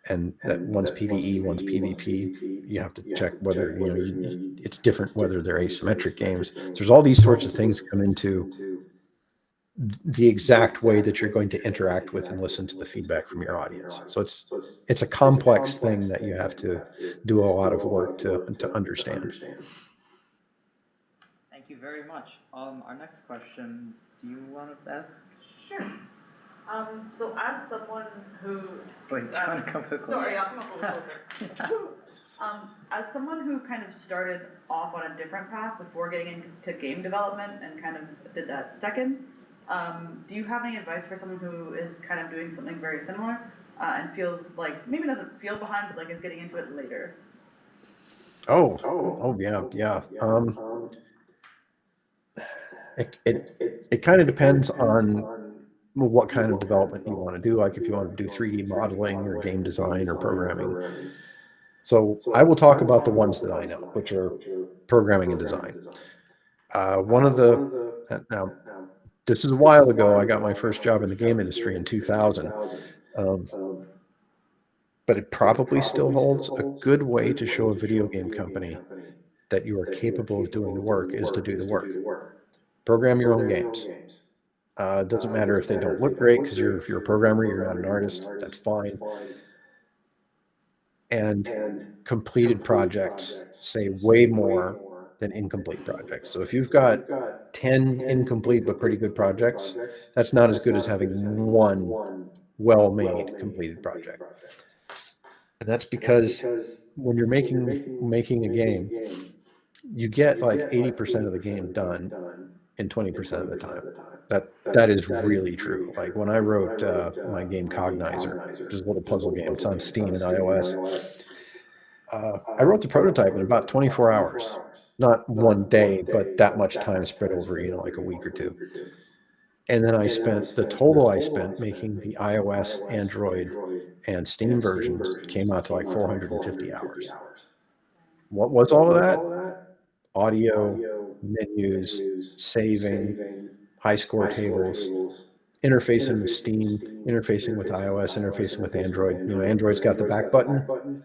and that one's PvE, one's PvP. You have to check whether, it's different whether they're asymmetric games. There's all these sorts of things come into the exact way that you're going to interact with and listen to the feedback from your audience. So it's a complex thing that you have to do a lot of work to understand. Thank you very much. Our next question, do you want to ask? Sure. So as someone who... Wait, do you want to come with Sorry, I'll come up a little closer. As someone who kind of started off on a different path before getting into game development and kind of did that second, do you have any advice for someone who is kind of doing something very similar and feels like, maybe doesn't feel behind, but like is getting into it later? Oh yeah. It kind of depends on what kind of development you want to do. Like if you want to do 3D modeling or game design or programming. So I will talk about the ones that I know, which are programming and design. Now, this is a while ago. I got my first job in the game industry in 2000. But it probably still holds. A good way to show a video game company that you are capable of doing the work is to do the work. Program your own games. It doesn't matter if they don't look great, because you're a programmer, you're not an artist. That's fine. And completed projects say way more than incomplete projects. So if you've got 10 incomplete but pretty good projects, that's not as good as having one well-made completed project. And that's because when you're making a game, you get like 80% of the game done in 20% of the time. That is really true. Like when I wrote my game Cognizer, which is a little puzzle game. It's on Steam and iOS. I wrote the prototype in about 24 hours. Not one day, but that much time spread over, like a week or two. And then the total I spent making the iOS, Android, and Steam versions came out to like 450 hours. What was all of that? Audio, menus, saving, high score tables, interfacing with Steam, interfacing with iOS, interfacing with Android. Android's got the back button.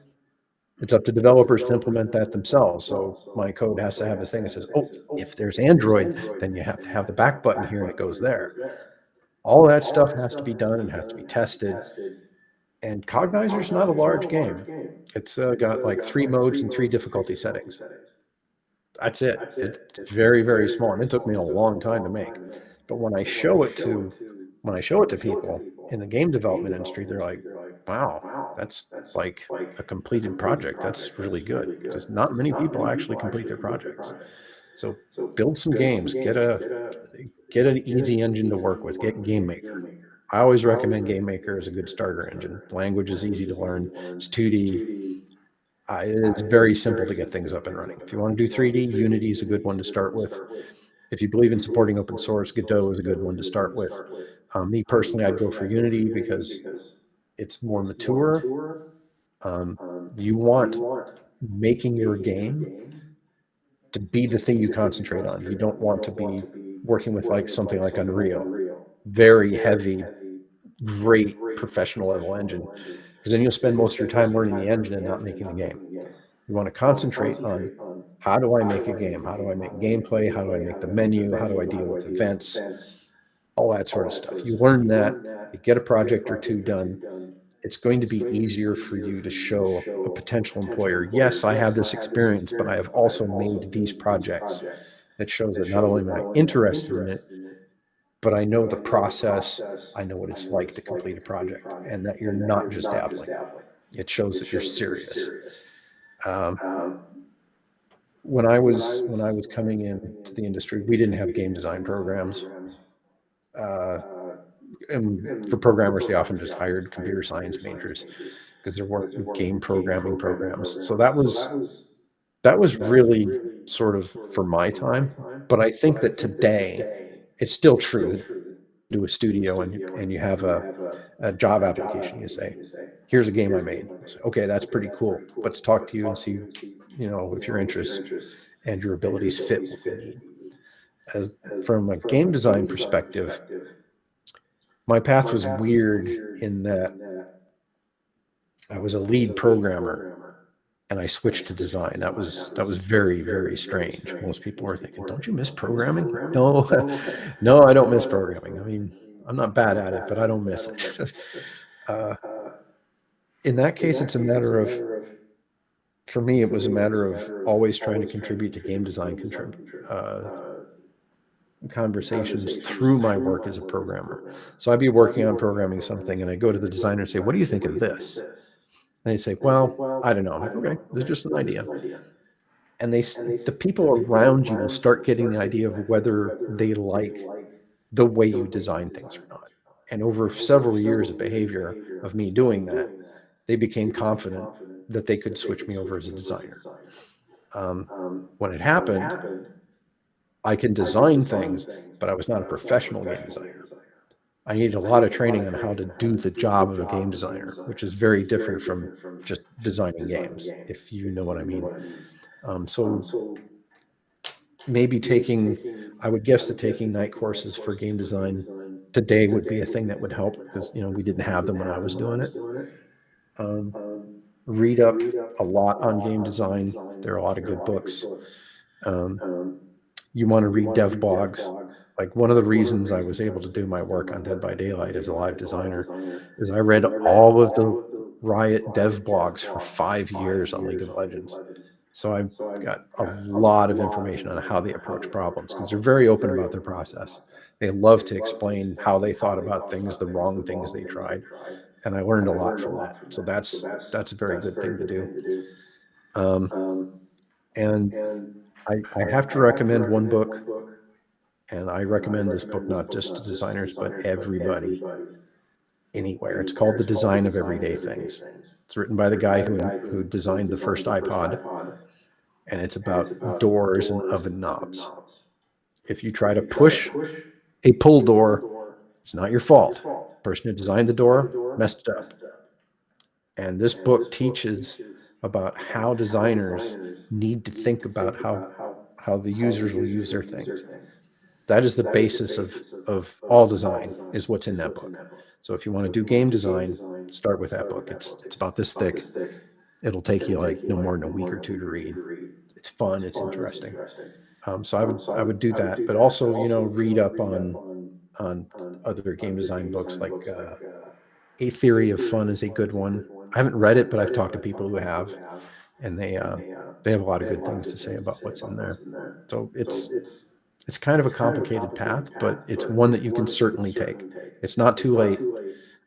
It's up to developers to implement that themselves. So my code has to have a thing that says, oh, if there's Android, then you have to have the back button here and it goes there. All that stuff has to be done and has to be tested. And Cognizer's not a large game. It's got like 3 modes and 3 difficulty settings. That's it. It's very, very small. And it took me a long time to make. But when I show it to people in the game development industry, they're like, wow, that's like a completed project. That's really good. Because not many people actually complete their projects. So build some games, get an easy engine to work with, get Game Maker. I always recommend Game Maker as a good starter engine. Language is easy to learn. It's 2D. It's very simple to get things up and running. If you want to do 3D, Unity is a good one to start with. If you believe in supporting open source, Godot is a good one to start with. Me personally, I'd go for Unity because it's more mature. You want making your game to be the thing you concentrate on. You don't want to be working with like something like Unreal, very heavy, great professional level engine, because then you'll spend most of your time learning the engine and not making the game. You want to concentrate on how do I make a game? How do I make gameplay? How do I make the menu? How do I deal with events? All that sort of stuff. You learn that, you get a project or two done. It's going to be easier for you to show a potential employer, yes, I have this experience, but I have also made these projects. That shows that not only am I interested in it, but I know the process, I know what it's like to complete a project, and that you're not just dabbling. It shows that you're serious. When I was coming into the industry, we didn't have game design programs. And for programmers, they often just hired computer science majors because there weren't game programming programs. So that was really sort of for my time. But I think that today it's still true that you do a studio and you have a job application. You say, here's a game I made. Say, okay, that's pretty cool. Let's talk to you and see, if your interests and your abilities fit what we need. From a game design perspective, my path was weird in that I was a lead programmer and I switched to design. That was very, very strange. Most people are thinking, don't you miss programming? No, no, I don't miss programming. I mean, I'm not bad at it, but I don't miss it. In that case, it's a matter of, for me, it was a matter of always trying to contribute to game design conversations through my work as a programmer. So I'd be working on programming something and I go to the designer and say, what do you think of this? And they say, well, I don't know. I'm like, okay, this is just an idea. And the people around you will start getting the idea of whether they like the way you design things or not. And over several years of behavior of me doing that, they became confident that they could switch me over as a designer. When it happened, I can design things, but I was not a professional game designer. I needed a lot of training on how to do the job of a game designer, which is very different from just designing games, if you know what I mean. So maybe I would guess that taking night courses for game design today would be a thing that would help because, we didn't have them when I was doing it. Read up a lot on game design. There are a lot of good books. You want to read dev blogs. Like one of the reasons I was able to do my work on Dead by Daylight as a live designer is I read all of the Riot dev blogs for 5 years on League of Legends. So I've got a lot of information on how they approach problems because they're very open about their process. They love to explain how they thought about things, the wrong things they tried. And I learned a lot from that. So that's a very good thing to do. And I have to recommend one book, And I recommend this book not just to designers, but everybody, anywhere. It's called The Design of Everyday Things. It's written by the guy who designed the first iPod, and it's about doors and oven knobs. If you try to push a pull door, it's not your fault. The person who designed the door messed it up. And this book teaches about how designers need to think about how the users will use their things. That is the basis of all design, is what's in that book. So if you want to do game design, start with that book. It's about this thick. It'll take you like no more than a week or two to read. It's fun. It's interesting. So I would do that, but also, read up on other game design books, like A Theory of Fun is a good one. I haven't read it, but I've talked to people who have, and they have a lot of good things to say about what's in there. So it's kind of a complicated path, but it's one that you can certainly take. It's not too late.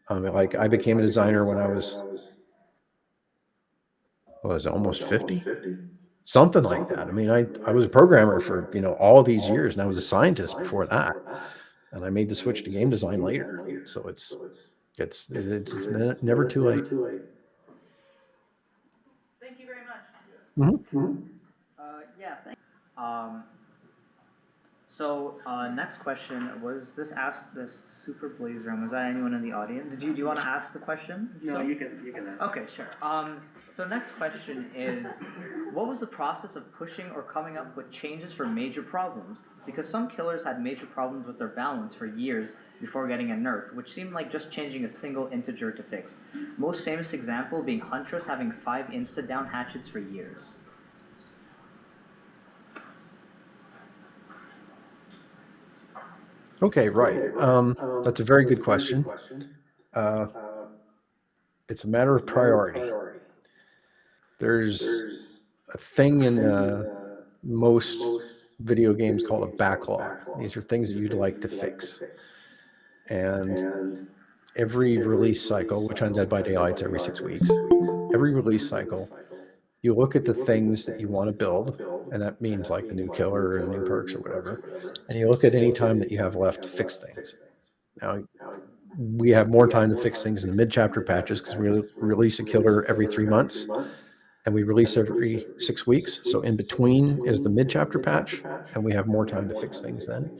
Like, I became a designer when I was, what was it, almost 50? Something like that. I mean, I was a programmer for, all these years, and I was a scientist before that. And I made the switch to game design later. So it's never too late. Thank you very much. Yeah, thank um, so next question was this asked this Super Blazer room. Was that anyone in the audience? Do you want to ask the question? No, So- you can ask. Okay, sure. So next question is, what was the process of pushing or coming up with changes for major problems? Because some killers had major problems with their balance for years before getting a nerf, which seemed like just changing a single integer to fix. Most famous example being Huntress having 5 insta-down hatchets for years. Okay, right. That's a very good question. Uh, it's a matter of priority. There's a thing in most video games called a backlog. These are things that you'd like to fix. And every release cycle, which on Dead by Daylight's every 6 weeks, every release cycle, you look at the things that you want to build, and that means like the new killer or the new perks or whatever, and you look at any time that you have left to fix things. Now, we have more time to fix things in the mid-chapter patches because we release a killer every 3 months, and we release every 6 weeks. So in between is the mid-chapter patch, and we have more time to fix things then.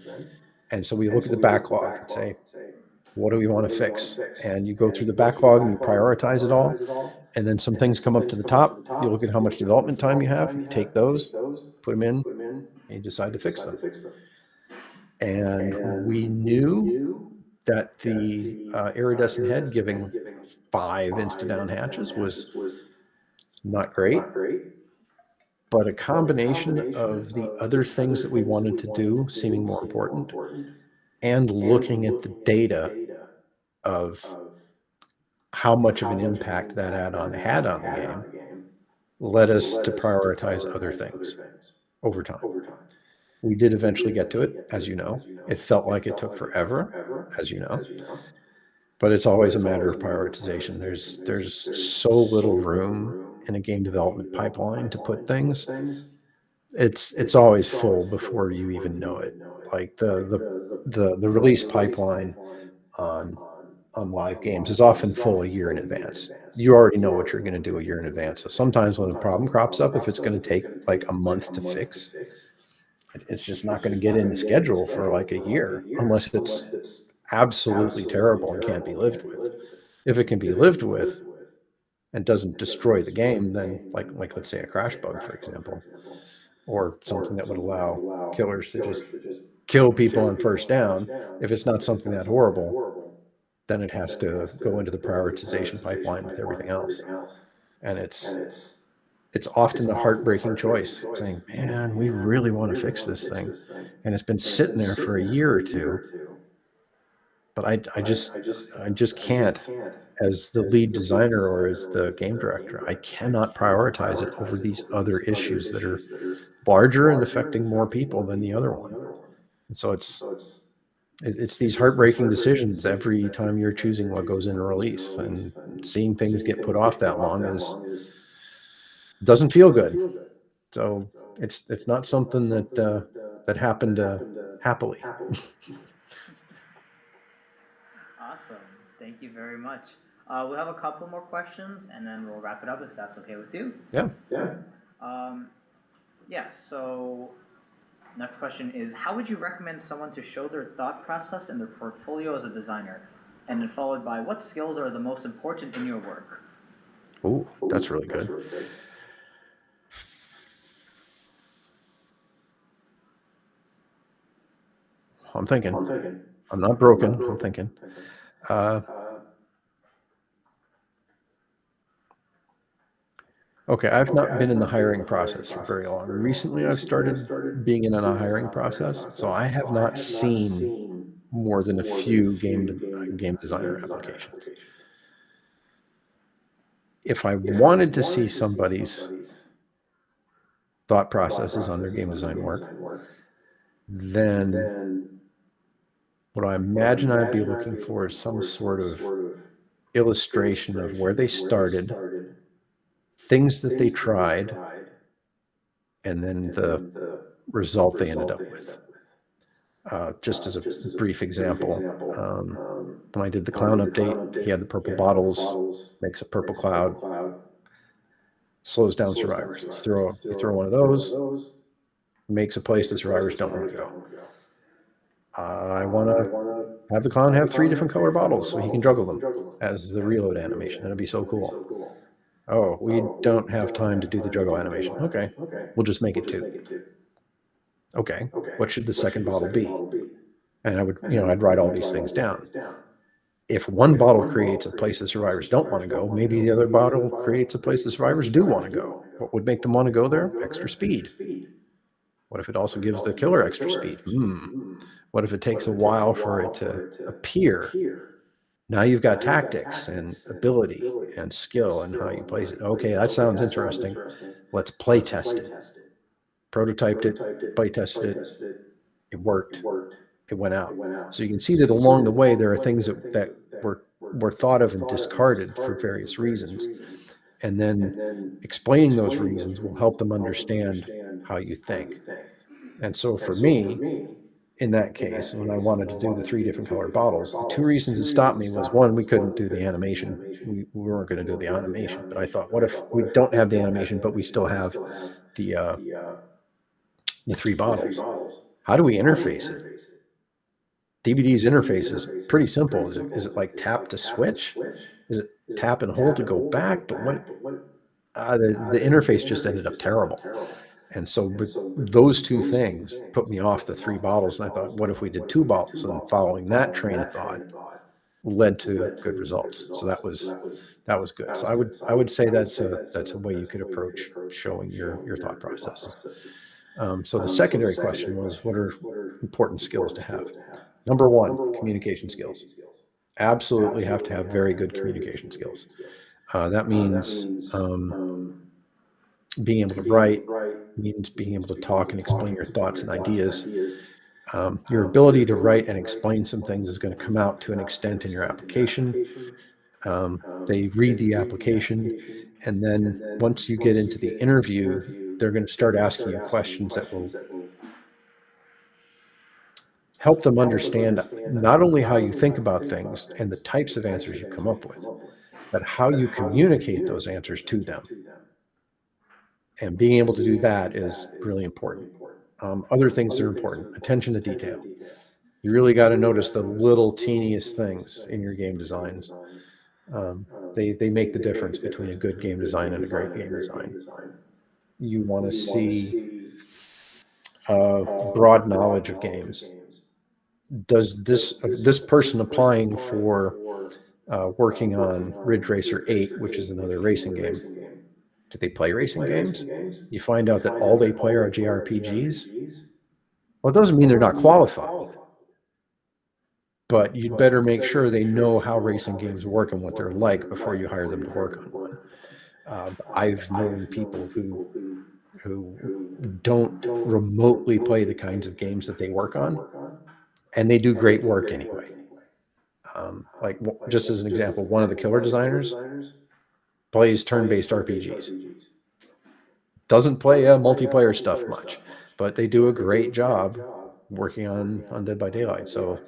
And so we look at the backlog and say, what do we want to fix? And you go through the backlog and you prioritize it all. And then some things come up to the top. You look at how much development time you have. You take those, put them in, and you decide to fix them. And we knew that the iridescent head giving 5 insta-down hatches was not great. But a combination of the other things that we wanted to do seeming more important, and looking at the data of how much of an impact that add-on had on the game, led us to prioritize other things over time. We did eventually get to it, as you know. It felt like it took forever, as you know. But it's always a matter of prioritization. There's so little room in a game development pipeline to put things. It's always full before you even know it. Like the release pipeline on live games is often full a year in advance. You already know what you're going to do a year in advance. So sometimes when a problem crops up, if it's going to take like a month to fix, it's just not going to get in the schedule for like a year unless it's absolutely terrible and can't be lived with. If it can be lived with and doesn't destroy the game, then like let's say a crash bug, for example, or something that would allow killers to just kill people on first down, if it's not something that horrible, then it has to go into the prioritization pipeline with everything else. And it's often the heartbreaking choice, saying, man, we really want to fix this thing, and it's been sitting there for a year or two, but I just can't, as the lead designer or as the game director, I cannot prioritize it over these other issues that are larger and affecting more people than the other one. And so it's these heartbreaking decisions every time you're choosing what goes in a release, and seeing things get put off that long doesn't feel good. So it's not something that happened happily. Awesome. Thank you very much. We'll have a couple more questions, and then we'll wrap it up if that's okay with you. Yeah. Um, yeah. So next question is, how would you recommend someone to show their thought process in their portfolio as a designer? And then followed by, what skills are the most important in your work? Ooh, that's really good. I'm thinking. I'm not broken. I'm thinking. Okay, I've not been in the hiring process for very long. Recently, I've started being in a hiring process, so I have not seen more than a few game designer applications. If I wanted to see somebody's thought processes on their game design work, then what I imagine I'd be looking for is some sort of illustration of where they started, things that they tried, and then the result they ended up with. Just as a brief example, when I did the clown update, he had the purple bottles, makes a purple cloud, slows down survivors. You throw one of those, makes a place the survivors don't want to go. I want to have the clown have 3 different color bottles so he can juggle them as the reload animation. That'd be so cool. Oh, we don't have time to do the juggle animation. Okay, we'll just make it 2. Okay, what should the second bottle be? And I'd write all these things down. If one bottle creates a place the survivors don't want to go, maybe the other bottle creates a place the survivors do want to go. What would make them want to go there? Extra speed. What if it also gives the killer extra speed? What if it takes a while for it to appear? Now you've got tactics and ability and skill and how you place it. Okay, that sounds interesting. Let's play test it. Prototyped it, play tested it. It worked. It went out. So you can see that along the way there are things that were thought of and discarded for various reasons, and then explaining those reasons will help them understand how you think. And so for me, in that case, when I wanted to do the 3 different color bottles, the 2 reasons it stopped me was, one, we couldn't do the animation. We weren't going to do the animation, but I thought, what if we don't have the animation, but we still have the 3 bottles? How do we interface it? DVD's interface is pretty simple. Is it like tap to switch? Is it tap and hold to go back? But the interface just ended up terrible. And so, but those 2 things put me off the 3 bottles. And I thought, what if we did 2 bottles? And following that train of thought led to good results. So that was good. So I would say that's a way you could approach showing your thought processes. So the secondary question was, what are important skills to have? Number 1, communication skills. Absolutely have to have very good communication skills. That means being able to write, means being able to talk and explain your thoughts and ideas. Your ability to write and explain some things is going to come out to an extent in your application. They read the application, and then once you get into the interview, they're going to start asking you questions that will help them understand not only how you think about things and the types of answers you come up with, but how you communicate those answers to them. And being able to do that is really important. Other things that are important: attention to detail. You really got to notice the little teeniest things in your game designs. They make the difference between a good game design and a great game design. You want to see broad knowledge of games. Does this person applying for working on Ridge Racer 8, which is another racing game, do they play racing games? You find out that all they play are JRPGs. Well, it doesn't mean they're not qualified, but you'd better make sure they know how racing games work and what they're like before you hire them to work on one. I've known people who don't remotely play the kinds of games that they work on, and they do great work anyway. Like, just as an example, one of the killer designers plays turn-based RPGs. Doesn't play multiplayer stuff much, but they do a great job working on Dead by Daylight. So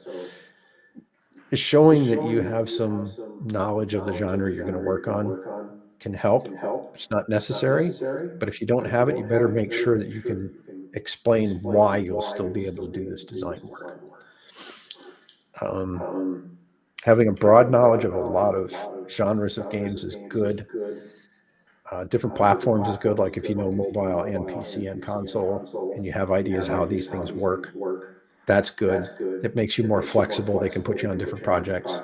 it's showing that you have some knowledge of the genre you're going to work on can help. It's not necessary, but if you don't have it, you better make sure that you can explain why you'll still be able to do this design work. Um, Having a broad knowledge of a lot of genres of games is good. Different platforms is good, like if you know mobile and PC and console, and you have ideas how these things work, that's good. It makes you more flexible. They can put you on different projects.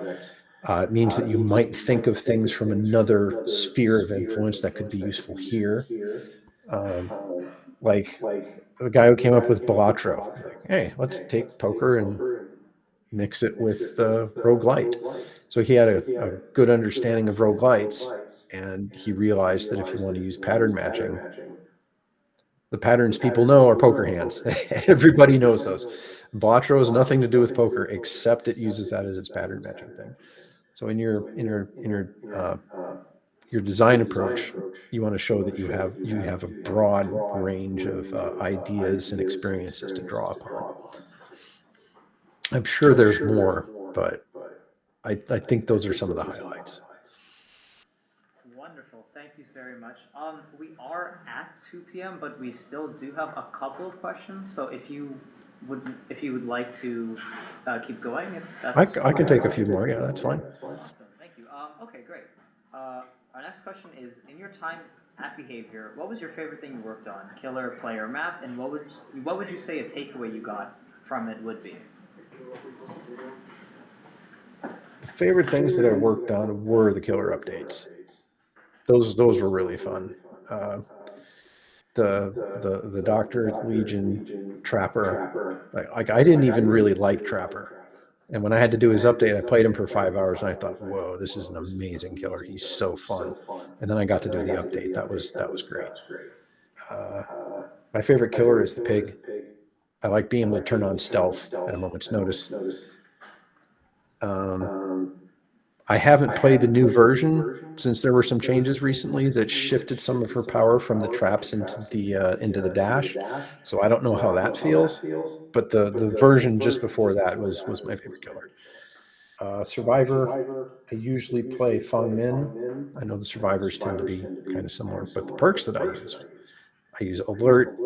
It means that you might think of things from another sphere of influence that could be useful here. Um, like the guy who came up with Balatro, like, hey, let's take poker and mix it with roguelite. So he had a good understanding of roguelites, and he realized that if you want to use pattern matching, the patterns people know are poker hands. Everybody knows those. Balatro has nothing to do with poker except it uses that as its pattern matching thing. So in your design approach, you want to show that you have a broad range of ideas and experiences to draw upon. I'm sure there's more, but I think those are some of the highlights. Wonderful. Thank you very much. We are at 2 p.m., but we still do have a couple of questions. So if you would like to keep going, if that's I can take a few more. Yeah, that's fine. awesome. Thank you. Okay, great. Our next question is: in your time at Behavior, what was your favorite thing you worked on? Killer, player, map, and what would you say a takeaway you got from it would be? The favorite things that I worked on were the killer updates. Those were really fun. Uh, the Doctor Legion Trapper, like I didn't even really like Trapper, and when I had to do his update, I played him for 5 hours, and I thought, whoa, this is an amazing killer. He's so fun. And then I got to do the update. That was great. Uh, my favorite killer is the pig. I like being able to turn on stealth at a moment's notice. Um, I haven't played the new version since there were some changes recently that shifted some of her power from the traps into the dash. So I don't know how that feels, but the version just before that was my favorite killer. Survivor, I usually play Feng Min. I know the survivors tend to be kind of similar, but the perks that I use Alert,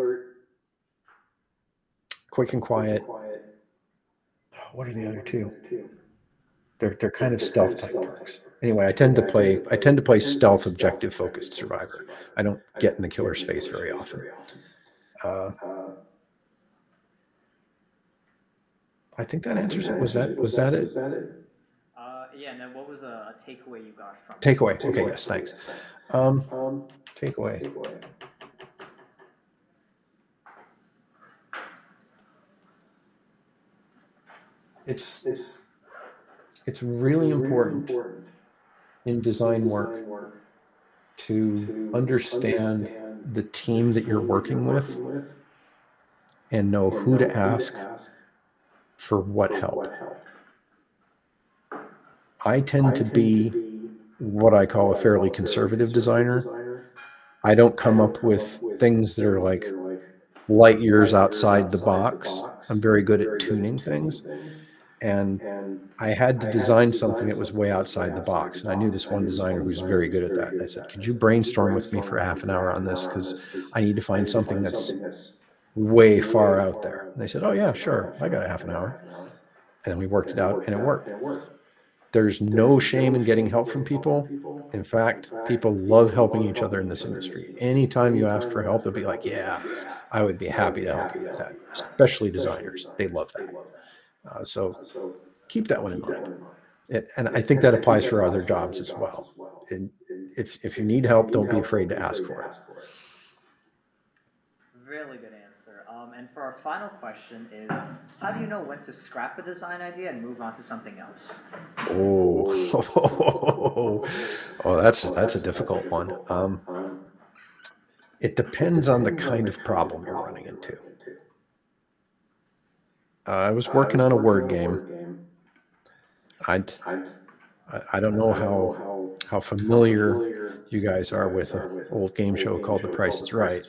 Quick and Quiet. What are the other two? They're kind of stealth type perks. Anyway, I tend to play stealth objective focused Survivor. I don't get in the killer's face very often. I think that answers it. Was that it? Yeah. And then what was a takeaway you got from it? Takeaway. Okay. Yes. Thanks. Takeaway. It's really important in design work to understand the team that you're working with and know who to ask for what help. I tend to be what I call a fairly conservative designer. I don't come up with things that are like light years outside the box. I'm very good at tuning things. And I had to design something that was way outside the box. And I knew this one designer who's very good at that. And I said, could you brainstorm with me for half an hour on this? Because I need to find something that's way far out there. And they said, oh, yeah, sure. I got a half an hour. And then we worked it out and it worked. There's no shame in getting help from people. In fact, people love helping each other in this industry. Anytime you ask for help, they'll be like, yeah, I would be happy to help you with that, especially designers. They love that. So keep that one in mind. And I think that applies for other jobs as well. And if you need help, don't be afraid to ask for it. Really good answer. And for our final question is, how do you know when to scrap a design idea and move on to something else? Oh, oh, that's a difficult one. It depends on the kind of problem you're running into. I was working on a word game. I don't know how familiar you guys are with an old game show called The Price is Right.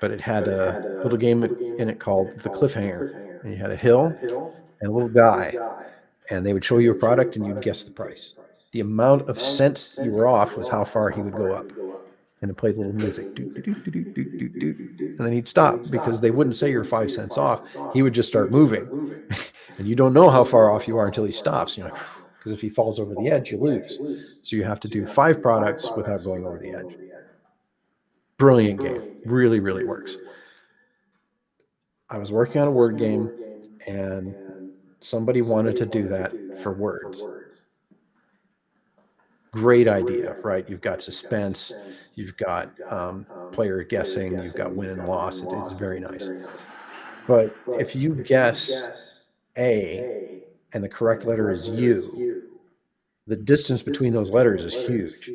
but it had a little game in it called the Cliffhanger, and you had a hill and a little guy, and they would show you a product and you'd guess the price. The amount of cents that you were off was how far he would go up. And it played little music, doot, doot, doot, doot, doot, doot, doot, and then he'd stop because they wouldn't say you're 5 cents off. He would just start moving, and you don't know how far off you are until he stops. You're like, because if he falls over the edge, you lose. So you have to do 5 products without going over the edge. Brilliant game, really, really works. I was working on a word game, and somebody wanted to do that for words. Great idea, right? You've got suspense, you've got player guessing, you've got win and loss. It's very nice. But if you guess A and the correct letter is U, the distance between those letters is huge.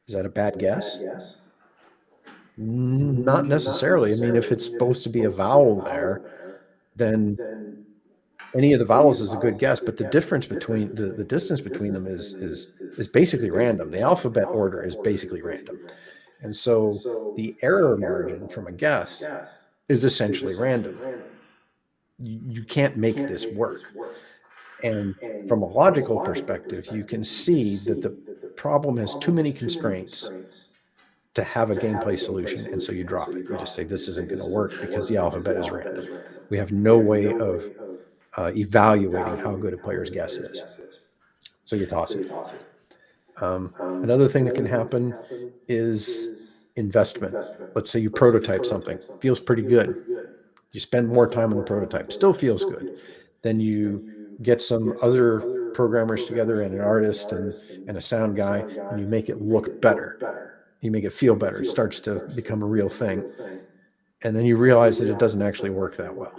Is that a bad guess? Not necessarily. I mean, if it's supposed to be a vowel there, then any of the vowels is a good guess, but the difference between the distance between them is basically random. The alphabet order is basically random. And so the error margin from a guess is essentially random. You can't make this work. And from a logical perspective, you can see that the problem has too many constraints to have a gameplay solution, and so you drop it. You just say, this isn't going to work because the alphabet is random. We have no way of evaluating how good a player's guess is. So you toss it. Another thing that can happen is investment. Let's say you prototype something, feels pretty good. You spend more time on the prototype, still feels good. Then you get some other programmers together and an artist and a sound guy, and you make it look better. You make it feel better. It starts to become a real thing. And then you realize that it doesn't actually work that well.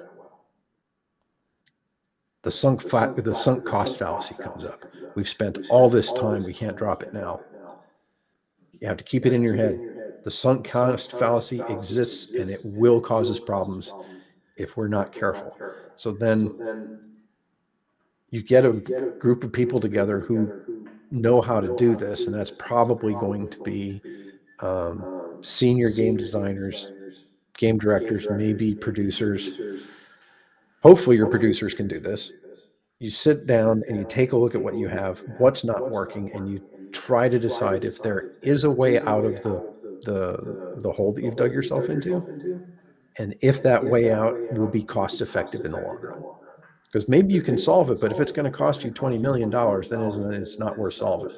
The sunk cost fallacy comes up. We've spent all this time, we can't drop it now. You have to keep it in your head. The sunk cost fallacy exists, and it will cause us problems if we're not careful. So then you get a group of people together who know how to do this, and that's probably going to be senior game designers, game directors, maybe producers. Hopefully your producers can do this. You sit down and you take a look at what you have, what's not working, and you try to decide if there is a way out of the hole that you've dug yourself into, and if that way out will be cost effective in the long run. Because maybe you can solve it, but if it's going to cost you $20 million, then it's not worth solving.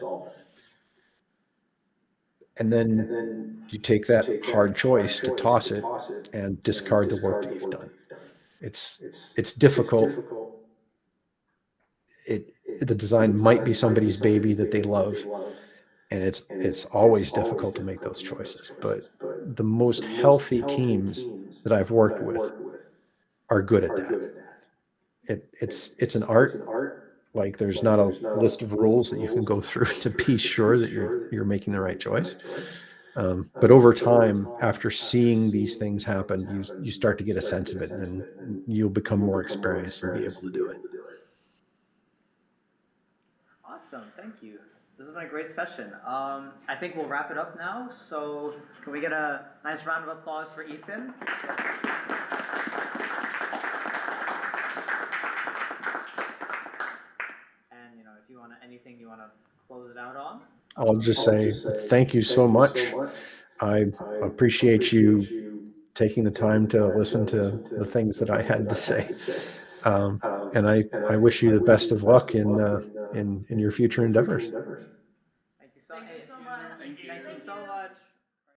And then you take that hard choice to toss it and discard the work that you've done. It's difficult. The design might be somebody's baby that they love, and it's always difficult to make those choices. But the most healthy teams that I've worked with are good at that. It's an art. Like, there's not a list of rules that you can go through to be sure that you're making the right choice. But over time, after seeing these things happen, you start to get a sense of it, and then you'll become more experienced and be able to do it. Awesome, thank you. This has been a great session. I think we'll wrap it up now. So can we get a nice round of applause for Ethan? And if you want anything you want to close it out on. I'll just say thank you so much. I appreciate you taking the time to listen to the things that I had to say. And I wish you the best of luck in your future endeavors.